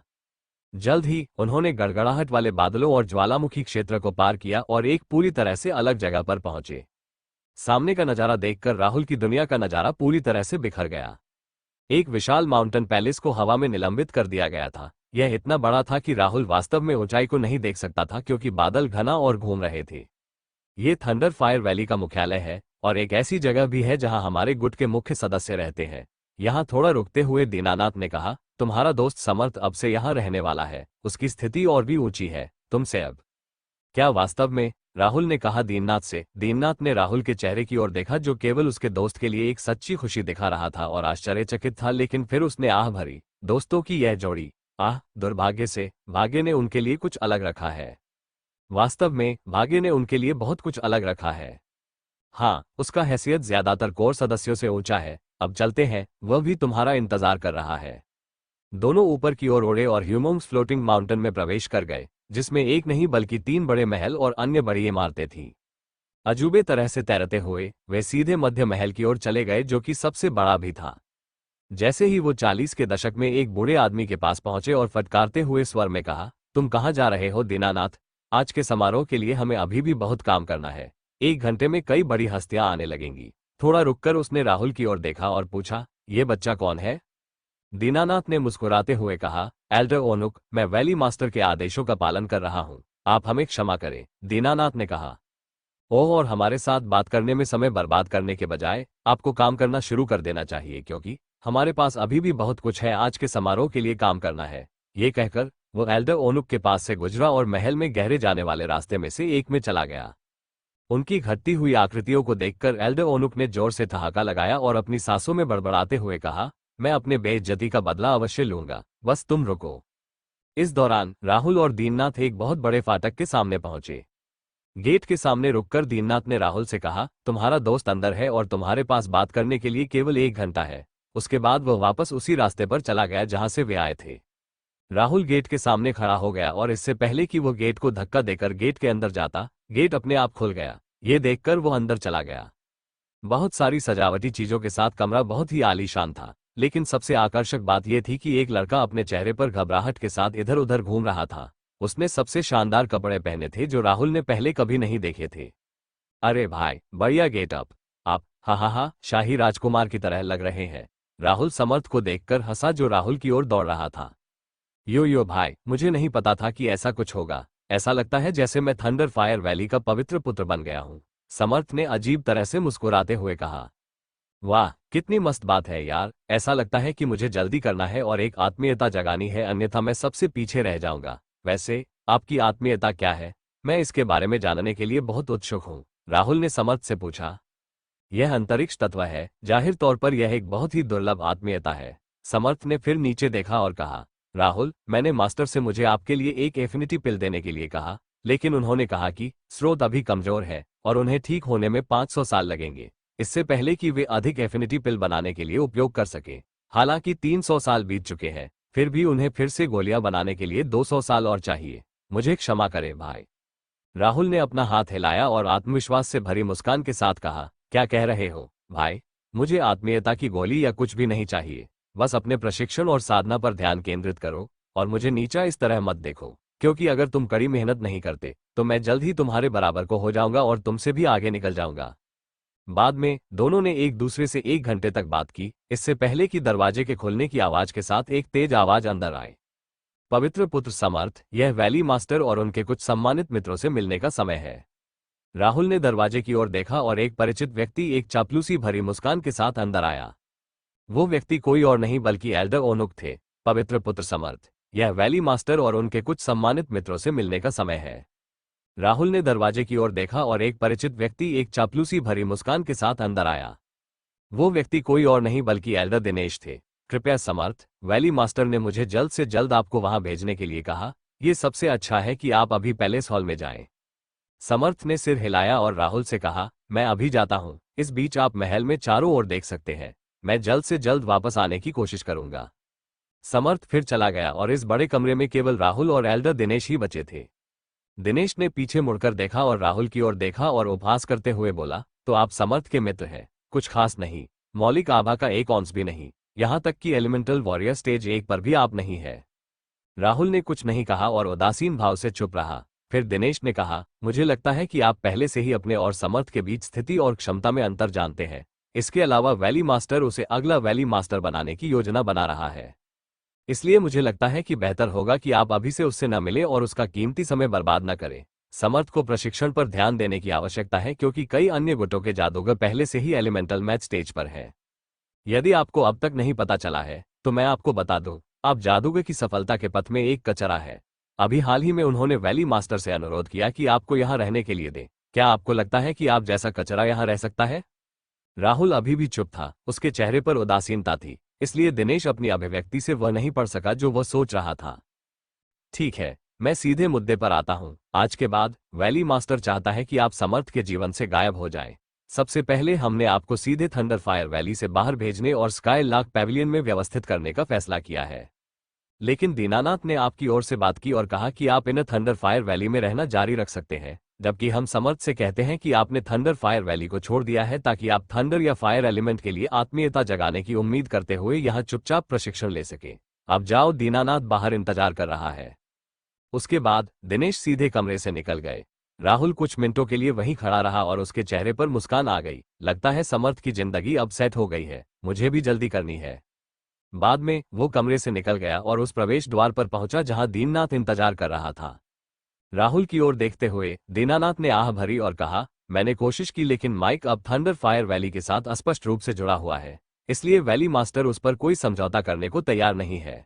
जल्द ही उन्होंने गड़गड़ाहट वाले बादलों और ज्वालामुखी क्षेत्र को पार किया और एक पूरी तरह से अलग जगह पर पहुंचे। सामने का नजारा देखकर राहुल की दुनिया का नजारा पूरी तरह से बिखर गया। एक विशाल माउंटेन पैलेस को हवा में निलंबित कर दिया गया था। यह इतना बड़ा था कि राहुल वास्तव में ऊंचाई को नहीं देख सकता था क्योंकि बादल घना और घूम रहे थे। ये थंडर फायर वैली का मुख्यालय है और एक ऐसी जगह भी है जहां हमारे गुट के मुख्य सदस्य रहते हैं। यहाँ थोड़ा रुकते हुए दीनानाथ ने कहा, तुम्हारा दोस्त समर्थ अब से यहाँ रहने वाला है, उसकी स्थिति और भी ऊंची है तुमसे अब। क्या वास्तव में? राहुल ने कहा दीननाथ से। दीननाथ ने राहुल के चेहरे की ओर देखा जो केवल उसके दोस्त के लिए एक सच्ची खुशी दिखा रहा था और आश्चर्यचकित था, लेकिन फिर उसने आह भरी, दोस्तों की यह जोड़ी, आह, दुर्भाग्य से भाग्य ने उनके लिए कुछ अलग रखा है। वास्तव में भाग्य ने उनके लिए बहुत कुछ अलग रखा है। हाँ, उसका हैसियत ज्यादातर कोर सदस्यों से ऊंचा है। अब चलते हैं, वह भी तुम्हारा इंतजार कर रहा है। दोनों ऊपर की ओर उड़े और ह्यूमंग्स फ्लोटिंग माउंटेन में प्रवेश कर गए, जिसमें एक नहीं बल्कि 3 बड़े महल और अन्य बड़ी इमारतें थीं। अजूबे तरह से तैरते हुए वे सीधे मध्य महल की ओर चले गए जो कि सबसे बड़ा भी था। जैसे ही वो 40 के दशक में एक बूढ़े आदमी के पास पहुंचे और फटकारते हुए स्वर में कहा, तुम कहाँ जा रहे हो दीनानाथ? आज के समारोह के लिए हमें अभी भी बहुत काम करना है। 1 घंटे में कई बड़ी हस्तियां आने लगेंगी। थोड़ा रुककर उसने राहुल की ओर देखा और पूछा, ये बच्चा कौन है? दीनानाथ ने मुस्कुराते हुए कहा, एल्डर ओनुक, मैं वैली मास्टर के आदेशों का पालन कर रहा हूं, आप हमें क्षमा करें। दीनानाथ ने कहा, ओह, और हमारे साथ बात करने में समय बर्बाद करने के बजाय आपको काम करना शुरू कर देना चाहिए क्योंकि हमारे पास अभी भी बहुत कुछ है, आज के समारोह के लिए काम करना है। ये कहकर वो एल्डर ओनुक के पास से गुजरा और महल में गहरे जाने वाले रास्ते में से एक में चला गया। उनकी घटती हुई आकृतियों को देखकर एल्डर ओनुक ने जोर से ठहाका लगाया और अपनी सांसों में बड़बड़ाते हुए कहा, मैं अपने बेइज्जती का बदला अवश्य लूंगा, बस तुम रुको। इस दौरान राहुल और दीननाथ एक बहुत बड़े फाटक के सामने पहुंचे। गेट के सामने रुककर दीननाथ ने राहुल से कहा, तुम्हारा दोस्त अंदर है और तुम्हारे पास बात करने के लिए केवल 1 घंटा है। उसके बाद वह वापस उसी रास्ते पर चला गया जहां से वे आए थे। राहुल गेट के सामने खड़ा हो गया और इससे पहले कि वो गेट को धक्का देकर गेट के अंदर जाता, गेट अपने आप खुल गया। ये देखकर वो अंदर चला गया। बहुत सारी सजावटी चीजों के साथ कमरा बहुत ही आलीशान था, लेकिन सबसे आकर्षक बात यह थी कि एक लड़का अपने चेहरे पर घबराहट के साथ इधर उधर घूम रहा था। उसने सबसे शानदार कपड़े पहने थे जो राहुल ने पहले कभी नहीं देखे थे। अरे भाई, बढ़िया गेटअप, आप हा, शाही राजकुमार की तरह लग रहे हैं। राहुल समर्थ को देखकर हंसा जो राहुल की ओर दौड़ रहा था। यो भाई, मुझे नहीं पता था कि ऐसा कुछ होगा। ऐसा लगता है जैसे मैं थंडर फायर वैली का पवित्र पुत्र बन गया हूँ। समर्थ ने अजीब तरह से मुस्कुराते हुए कहा। वाह, कितनी मस्त बात है यार। ऐसा लगता है कि मुझे जल्दी करना है और एक आत्मीयता जगानी है, अन्यथा मैं सबसे पीछे रह जाऊंगा। वैसे आपकी आत्मीयता क्या है? मैं इसके बारे में जानने के लिए बहुत उत्सुक हूँ, राहुल ने समर्थ से पूछा। यह अंतरिक्ष तत्व है, जाहिर तौर पर यह एक बहुत ही दुर्लभ आत्मीयता है। समर्थ ने फिर नीचे देखा और कहा, राहुल, मैंने मास्टर से मुझे आपके लिए एक एफिनिटी पिल देने के लिए कहा, लेकिन उन्होंने कहा कि स्रोत अभी कमजोर है और उन्हें ठीक होने में 500 साल लगेंगे, इससे पहले कि वे अधिक एफिनिटी पिल बनाने के लिए उपयोग कर सके। हालांकि 300 साल बीत चुके हैं, फिर भी उन्हें फिर से गोलियां बनाने के लिए 200 साल और चाहिए। मुझे क्षमा करें भाई। राहुल ने अपना हाथ हिलाया और आत्मविश्वास से भरी मुस्कान के साथ कहा, क्या कह रहे हो भाई? मुझे आत्मीयता की गोली या कुछ भी नहीं चाहिए। बस अपने प्रशिक्षण और साधना पर ध्यान केंद्रित करो और मुझे नीचा इस तरह मत देखो, क्योंकि अगर तुम कड़ी मेहनत नहीं करते तो मैं जल्द ही तुम्हारे बराबर को हो जाऊंगा और तुमसे भी आगे निकल जाऊंगा। बाद में दोनों ने एक दूसरे से 1 घंटे तक बात की, इससे पहले कि दरवाजे के खुलने की आवाज के साथ एक तेज आवाज अंदर आए। पवित्र पुत्र समर्थ, यह वैली मास्टर और उनके कुछ सम्मानित मित्रों से मिलने का समय है। राहुल ने दरवाजे की ओर देखा और एक परिचित व्यक्ति एक चापलूसी भरी मुस्कान के साथ अंदर आया। वो व्यक्ति कोई और नहीं बल्कि एल्डर ओनुक थे। पवित्र पुत्र समर्थ, यह वैली मास्टर और उनके कुछ सम्मानित मित्रों से मिलने का समय है। राहुल ने दरवाजे की ओर देखा और एक परिचित व्यक्ति एक चापलूसी भरी मुस्कान के साथ अंदर आया। वो व्यक्ति कोई और नहीं बल्कि एल्डर दिनेश थे। कृपया समर्थ, वैली मास्टर ने मुझे जल्द से जल्द आपको वहां भेजने के लिए कहा। यह सबसे अच्छा है कि आप अभी पैलेस हॉल में जाएं। समर्थ ने सिर हिलाया और राहुल से कहा, मैं अभी जाता हूं। इस बीच आप महल में चारों ओर देख सकते हैं। मैं जल्द से जल्द वापस आने की कोशिश करूंगा। समर्थ फिर चला गया और इस बड़े कमरे में केवल राहुल और एल्डर दिनेश ही बचे थे। दिनेश ने पीछे मुड़कर देखा और राहुल की ओर देखा और उपहास करते हुए बोला, तो आप समर्थ के मित्र हैं? कुछ खास नहीं, मौलिक आभा का एक औंस भी नहीं, यहां तक कि एलिमेंटल वॉरियर स्टेज 1 पर भी आप नहीं है। राहुल ने कुछ नहीं कहा और उदासीन भाव से चुप रहा। फिर दिनेश ने कहा, मुझे लगता है कि आप पहले से ही अपने और समर्थ के बीच स्थिति और क्षमता में अंतर जानते हैं। इसके अलावा वैली मास्टर उसे अगला वैली मास्टर बनाने की योजना बना रहा है। इसलिए मुझे लगता है कि बेहतर होगा कि आप अभी से उससे न मिलें और उसका कीमती समय बर्बाद न करें। समर्थ को प्रशिक्षण पर ध्यान देने की आवश्यकता है, क्योंकि कई अन्य गुटों के जादूगर पहले से ही एलिमेंटल मैच स्टेज पर हैं। यदि आपको अब तक नहीं पता चला है तो मैं आपको बता दूं, आप जादूगर की सफलता के पथ में एक कचरा है। अभी हाल ही में उन्होंने वैली मास्टर से अनुरोध किया कि आपको यहां रहने के लिए दें। क्या आपको लगता है कि आप जैसा कचरा यहां रह सकता है? राहुल अभी भी चुप था, उसके चेहरे पर उदासीनता थी, इसलिए दिनेश अपनी अभिव्यक्ति से वह नहीं पढ़ सका जो वह सोच रहा था। ठीक है, मैं सीधे मुद्दे पर आता हूं। आज के बाद वैली मास्टर चाहता है कि आप समर्थ के जीवन से गायब हो जाएं। सबसे पहले हमने आपको सीधे थंडर फायर वैली से बाहर भेजने और स्काई लार्क पैविलियन में व्यवस्थित करने का फैसला किया है। लेकिन दीनानाथ ने आपकी ओर से बात की और कहा कि आप इन थंडर फायर वैली में रहना जारी रख सकते हैं, जबकि हम समर्थ से कहते हैं कि आपने थंडर फायर वैली को छोड़ दिया है ताकि आप थंडर या फायर एलिमेंट के लिए आत्मीयता जगाने की उम्मीद करते हुए यहां चुपचाप प्रशिक्षण ले सके। अब जाओ, दीनानाथ बाहर इंतजार कर रहा है। उसके बाद दिनेश सीधे कमरे से निकल गए। राहुल कुछ मिनटों के लिए वहीं खड़ा रहा और उसके चेहरे पर मुस्कान आ गई। लगता है समर्थ की जिंदगी अब सेट हो गई है, मुझे भी जल्दी करनी है। बाद में वो कमरे से निकल गया और उस प्रवेश द्वार पर पहुंचा जहां दीननाथ इंतजार कर रहा था। राहुल की ओर देखते हुए दीनानाथ ने आह भरी और कहा, मैंने कोशिश की लेकिन माइक अब थंडर फायर वैली के साथ अस्पष्ट रूप से जुड़ा हुआ है, इसलिए वैली मास्टर उस पर कोई समझौता करने को तैयार नहीं है।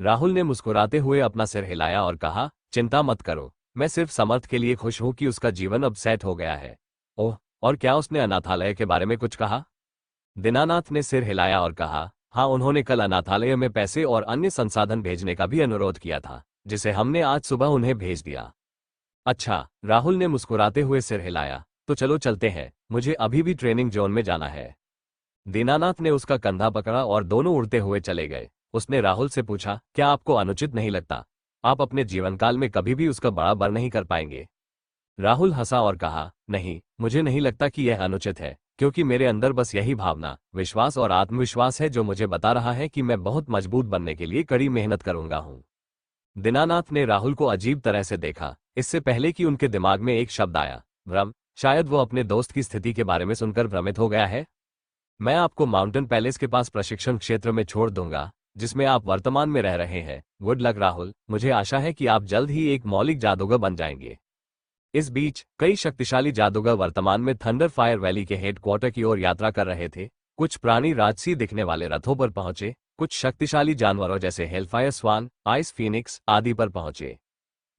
राहुल ने मुस्कुराते हुए अपना सिर हिलाया और कहा, चिंता मत करो, मैं सिर्फ समर्थ के लिए खुश हूं कि उसका जीवन अब सेट हो गया है। ओह, और क्या उसने अनाथालय के बारे में कुछ कहा? दीनानाथ ने सिर हिलाया और कहा, हाँ, उन्होंने कल अनाथालय में पैसे और अन्य संसाधन भेजने का भी अनुरोध किया था, जिसे हमने आज सुबह उन्हें भेज दिया। अच्छा, राहुल ने मुस्कुराते हुए सिर हिलाया, तो चलो चलते हैं, मुझे अभी भी ट्रेनिंग जोन में जाना है। दीनानाथ ने उसका कंधा पकड़ा और दोनों उड़ते हुए चले गए। उसने राहुल से पूछा, क्या आपको अनुचित नहीं लगता? आप अपने जीवनकाल में कभी भी उसका बड़ा बर नहीं कर पाएंगे। राहुल हंसा और कहा, नहीं, मुझे नहीं लगता कि यह अनुचित है, क्योंकि मेरे अंदर बस यही भावना, विश्वास और आत्मविश्वास है जो मुझे बता रहा है कि मैं बहुत मजबूत बनने के लिए कड़ी मेहनत करूंगा हूं। दीनानाथ ने राहुल को अजीब तरह से देखा, इससे पहले कि उनके दिमाग में एक शब्द आया, भ्रम। शायद वो अपने दोस्त की स्थिति के बारे में सुनकर भ्रमित हो गया है। मैं आपको माउंटेन पैलेस के पास प्रशिक्षण क्षेत्र में छोड़ दूंगा, जिसमें आप वर्तमान में रह रहे हैं। गुड लक राहुल, मुझे आशा है कि आप जल्द ही एक मौलिक जादूगर बन जाएंगे। इस बीच कई शक्तिशाली जादूगर वर्तमान में थंडर फायर वैली के हेडक्वार्टर की ओर यात्रा कर रहे थे। कुछ प्राणी राजसी दिखने वाले रथों पर पहुंचे, कुछ शक्तिशाली जानवरों जैसे हेलफायर स्वान, आइस फीनिक्स आदि पर पहुंचे।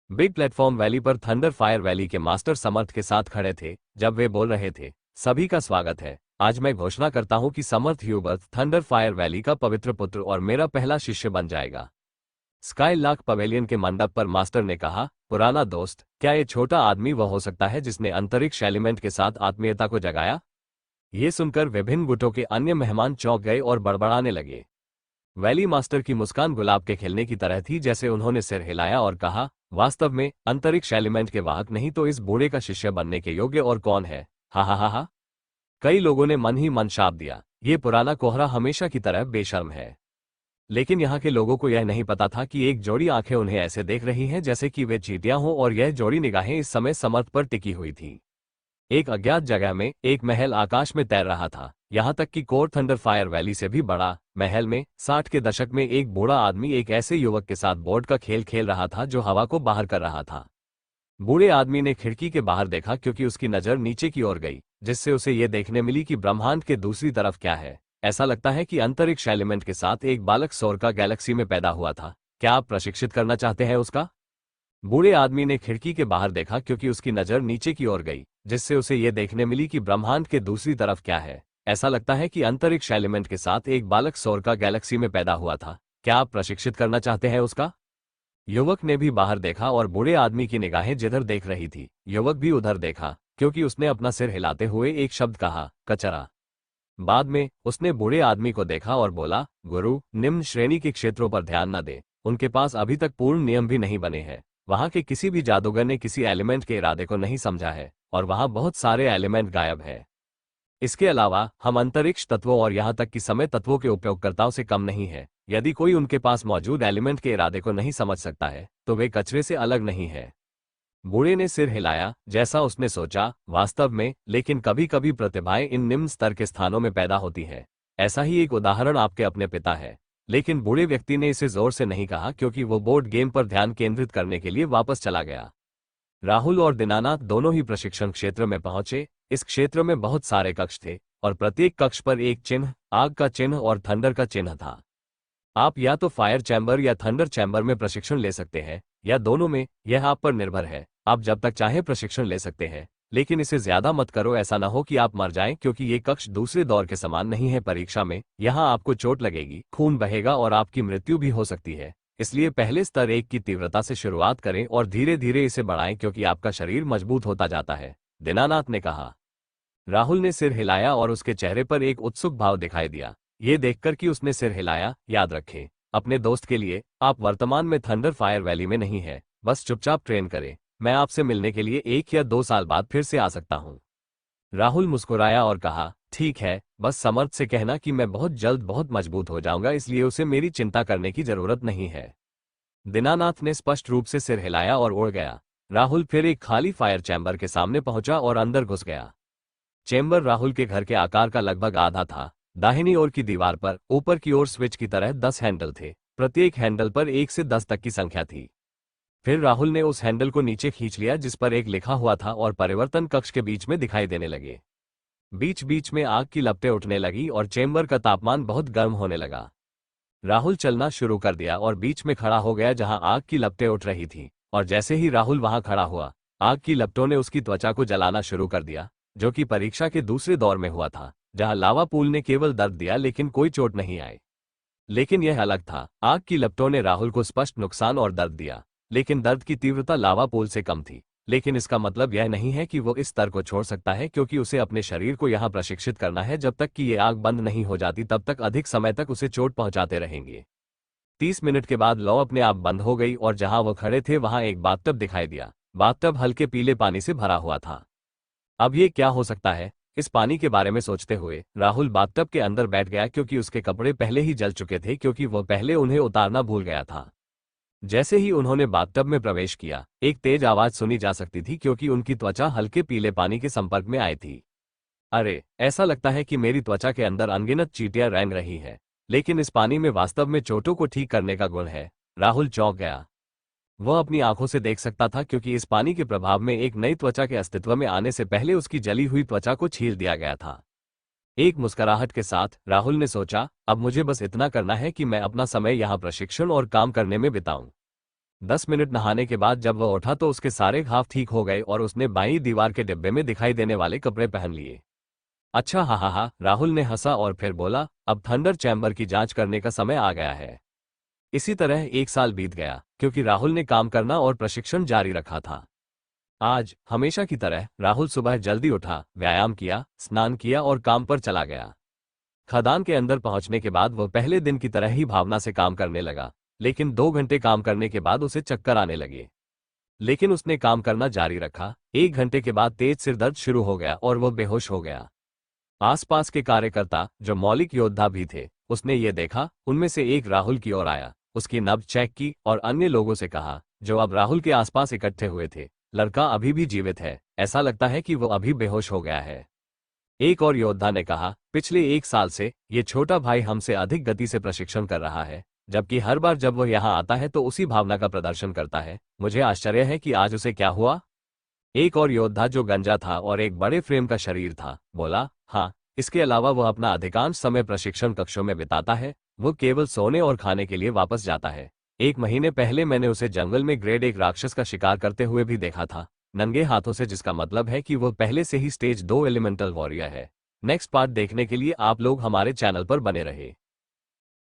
बिग प्लेटफॉर्म वैली पर थंडर फायर वैली के मास्टर समर्थ के साथ खड़े थे। जब वे बोल रहे थे, सभी का स्वागत है। आज मैं घोषणा करता हूं कि समर्थ ह्यूबर्ट थंडर फायर वैली का पवित्र पुत्र और मेरा पहला शिष्य बन जाएगा। स्काई लार्क पवेलियन के मंडप पर मास्टर ने कहा, पुराना दोस्त, क्या ये छोटा आदमी वह हो सकता है जिसने अंतरिक्ष एलिमेंट के साथ आत्मीयता को जगाया? ये सुनकर विभिन्न गुटों के अन्य मेहमान चौंक गए और बड़बड़ाने लगे। वैली मास्टर की मुस्कान गुलाब के खिलने की तरह थी जैसे उन्होंने सिर हिलाया और कहा, वास्तव में अंतरिक्ष एलिमेंट के वाहक नहीं तो इस बूढ़े का शिष्य बनने के योग्य और कौन है? हा हा हा हा। कई लोगों ने मन ही मन शाप दिया, ये पुराना कोहरा हमेशा की तरह बेशर्म है। लेकिन यहाँ के लोगों को यह नहीं पता था कि एक जोड़ी आंखें उन्हें ऐसे देख रही हैं जैसे कि वे चींटियां हों और यह जोड़ी निगाहें इस समय समर्थ पर टिकी हुई थी। एक अज्ञात जगह में एक महल आकाश में तैर रहा था, यहाँ तक कि कोर थंडर फायर वैली से भी बड़ा। महल में 60 के दशक में एक बूढ़ा आदमी एक ऐसे युवक के साथ बोर्ड का खेल खेल रहा था जो हवा को बाहर कर रहा था। बूढ़े आदमी ने खिड़की के बाहर देखा क्योंकि उसकी नजर नीचे की ओर गई, जिससे उसे ये देखने मिली कि ब्रह्मांड के दूसरी तरफ क्या है। ऐसा लगता है कि अंतरिक्ष एलिमेंट के साथ एक बालक सौर का गैलेक्सी में पैदा हुआ था। क्या आप प्रशिक्षित करना चाहते हैं उसका? बूढ़े आदमी ने खिड़की के बाहर देखा क्योंकि उसकी नजर नीचे की ओर गई, जिससे उसे ये देखने मिली कि ब्रह्मांड के दूसरी तरफ क्या है। ऐसा लगता है कि अंतरिक्ष एलिमेंट के साथ एक बालक सौर का गैलेक्सी में पैदा हुआ था। क्या आप प्रशिक्षित करना चाहते हैं उसका? युवक ने भी बाहर देखा और बूढ़े आदमी की निगाहें जिधर देख रही थी, युवक भी उधर देखा, क्योंकि उसने अपना सिर हिलाते हुए एक शब्द कहा, कचरा। बाद में उसने बूढ़े आदमी को देखा और बोला, गुरु, निम्न श्रेणी के क्षेत्रों पर ध्यान न दे, उनके पास अभी तक पूर्ण नियम भी नहीं बने हैं। वहां के किसी भी जादूगर ने किसी एलिमेंट के इरादे को नहीं समझा है और वहां बहुत सारे एलिमेंट गायब है। इसके अलावा हम अंतरिक्ष तत्वों और यहां तक कि समय तत्वों के उपयोगकर्ताओं से कम नहीं है। यदि कोई उनके पास मौजूद एलिमेंट के इरादे को नहीं समझ सकता है तो वे कचरे से अलग नहीं है। बूढ़े ने सिर हिलाया, जैसा उसने सोचा, वास्तव में, लेकिन कभी कभी प्रतिभाएं इन निम्न स्तर के स्थानों में पैदा होती है। ऐसा ही एक उदाहरण आपके अपने पिता है। लेकिन बूढ़े व्यक्ति ने इसे जोर से नहीं कहा क्योंकि वो बोर्ड गेम पर ध्यान केंद्रित करने के लिए वापस चला गया। राहुल और दीनानाथ दोनों ही प्रशिक्षण क्षेत्र में पहुंचे। इस क्षेत्र में बहुत सारे कक्ष थे और प्रत्येक कक्ष पर एक चिन्ह, आग का चिन्ह और थंडर का चिन्ह था। आप या तो फायर चैम्बर या थंडर चैम्बर में प्रशिक्षण ले सकते हैं या दोनों में, यह आप पर निर्भर है। आप जब तक चाहे प्रशिक्षण ले सकते हैं, लेकिन इसे ज्यादा मत करो। ऐसा न हो कि आप मर जाएं क्योंकि ये कक्ष दूसरे दौर के समान नहीं है। परीक्षा में यहाँ आपको चोट लगेगी, खून बहेगा और आपकी मृत्यु भी हो सकती है। इसलिए पहले स्तर 1 की तीव्रता से शुरुआत करें और धीरे धीरे इसे बढ़ाएं क्योंकि आपका शरीर मजबूत होता जाता है, दीनानाथ ने कहा। राहुल ने सिर हिलाया और उसके चेहरे पर एक उत्सुक भाव दिखाई दिया। ये देखकर कि उसने सिर हिलाया, याद रखें, अपने दोस्त के लिए, आप वर्तमान में थंडर फायर वैली में नहीं है। बस चुपचाप ट्रेन करें। मैं आपसे मिलने के लिए 1 या 2 साल बाद फिर से आ सकता हूं। राहुल मुस्कुराया और कहा, ठीक है, बस समर्थ से कहना कि मैं बहुत जल्द बहुत मजबूत हो जाऊंगा, इसलिए उसे मेरी चिंता करने की जरूरत नहीं है। दीनानाथ ने स्पष्ट रूप से सिर हिलाया और उड़ गया। राहुल फिर एक खाली फायर चैम्बर के सामने पहुंचा और अंदर घुस गया। चेम्बर राहुल के घर के आकार का लगभग आधा था। दाहिनी ओर की दीवार पर ऊपर की ओर स्विच की तरह 10 हैंडल थे। प्रत्येक हैंडल पर 1 से 10 तक की संख्या थी। फिर राहुल ने उस हैंडल को नीचे खींच लिया जिस पर एक लिखा हुआ था और परिवर्तन कक्ष के बीच में दिखाई देने लगे। बीच बीच में आग की लपटें उठने लगी और चेम्बर का तापमान बहुत गर्म होने लगा। राहुल चलना शुरू कर दिया और बीच में खड़ा हो गया जहां आग की लपटें उठ रही थी, और जैसे ही राहुल वहां खड़ा हुआ, आग की लपटों ने उसकी त्वचा को जलाना शुरू कर दिया, जो कि परीक्षा के दूसरे दौर में हुआ था, जहां लावा पूल ने केवल दर्द दिया लेकिन कोई चोट नहीं आई। लेकिन यह अलग था। आग की लपटों ने राहुल को स्पष्ट नुकसान और दर्द दिया, लेकिन दर्द की तीव्रता लावा पूल से कम थी। लेकिन इसका मतलब यह नहीं है कि वो इस स्तर को छोड़ सकता है, क्योंकि उसे अपने शरीर को यहां प्रशिक्षित करना है। जब तक कि ये आग बंद नहीं हो जाती तब तक अधिक समय तक उसे चोट पहुंचाते रहेंगे। 30 मिनट के बाद लौ अपने आप बंद हो गई और जहां वो खड़े थे वहां एक बाथटब दिखाई दिया। बाथटब हल्के पीले पानी से भरा हुआ था। अब ये क्या हो सकता है? इस पानी के बारे में सोचते हुए राहुल बाथटब के अंदर बैठ गया, क्योंकि उसके कपड़े पहले ही जल चुके थे, क्योंकि वह पहले उन्हें उतारना भूल गया था। जैसे ही उन्होंने बाथटब में प्रवेश किया, एक तेज आवाज सुनी जा सकती थी क्योंकि उनकी त्वचा हल्के पीले पानी के संपर्क में आई थी। अरे, ऐसा लगता है कि मेरी त्वचा के अंदर अनगिनत चींटियां रेंग रही है, लेकिन इस पानी में वास्तव में चोटों को ठीक करने का गुण है। राहुल चौंक गया। वह अपनी आंखों से देख सकता था क्योंकि इस पानी के प्रभाव में एक नई त्वचा के अस्तित्व में आने से पहले उसकी जली हुई त्वचा को छील दिया गया था। एक मुस्कुराहट के साथ राहुल ने सोचा, अब मुझे बस इतना करना है कि मैं अपना समय यहाँ प्रशिक्षण और काम करने में बिताऊं। 10 मिनट नहाने के बाद जब वह उठा तो उसके सारे घाव ठीक हो गए और उसने बाईं दीवार के डिब्बे में दिखाई देने वाले कपड़े पहन लिए। अच्छा, हा हा हा, राहुल ने हंसा और फिर बोला, अब थंडर चैम्बर की जांच करने का समय आ गया है। इसी तरह 1 साल बीत गया क्योंकि राहुल ने काम करना और प्रशिक्षण जारी रखा था। आज हमेशा की तरह राहुल सुबह जल्दी उठा, व्यायाम किया, स्नान किया और काम पर चला गया। खदान के अंदर पहुंचने के बाद वह पहले दिन की तरह ही भावना से काम करने लगा, लेकिन 2 घंटे काम करने के बाद उसे चक्कर आने लगे। लेकिन उसने काम करना जारी रखा। 1 घंटे के बाद तेज सिर दर्द शुरू हो गया और वह बेहोश हो गया। आसपास के कार्यकर्ता, जो मौलिक योद्धा भी थे, उसने ये देखा। उनमें से एक राहुल की ओर आया, उसकी नब्ज चेक की और अन्य लोगों से कहा, जो अब राहुल के आसपास इकट्ठे हुए थे, लड़का अभी भी जीवित है, ऐसा लगता है कि वो अभी बेहोश हो गया है। एक और योद्धा ने कहा, पिछले 1 साल से ये छोटा भाई हमसे अधिक गति से प्रशिक्षण कर रहा है, जबकि हर बार जब वह यहाँ आता है तो उसी भावना का प्रदर्शन करता है। मुझे आश्चर्य है कि आज उसे क्या हुआ। एक और योद्धा, जो गंजा था और एक बड़े फ्रेम का शरीर था, बोला, हाँ, इसके अलावा वह अपना अधिकांश समय प्रशिक्षण कक्षों में बिताता है। वो केवल सोने और खाने के लिए वापस जाता है। 1 महीने पहले मैंने उसे जंगल में ग्रेड 1 राक्षस का शिकार करते हुए भी देखा था, नंगे हाथों से, जिसका मतलब है कि वह पहले से ही स्टेज 2 एलिमेंटल वॉरियर है। नेक्स्ट पार्ट देखने के लिए आप लोग हमारे चैनल पर बने रहे।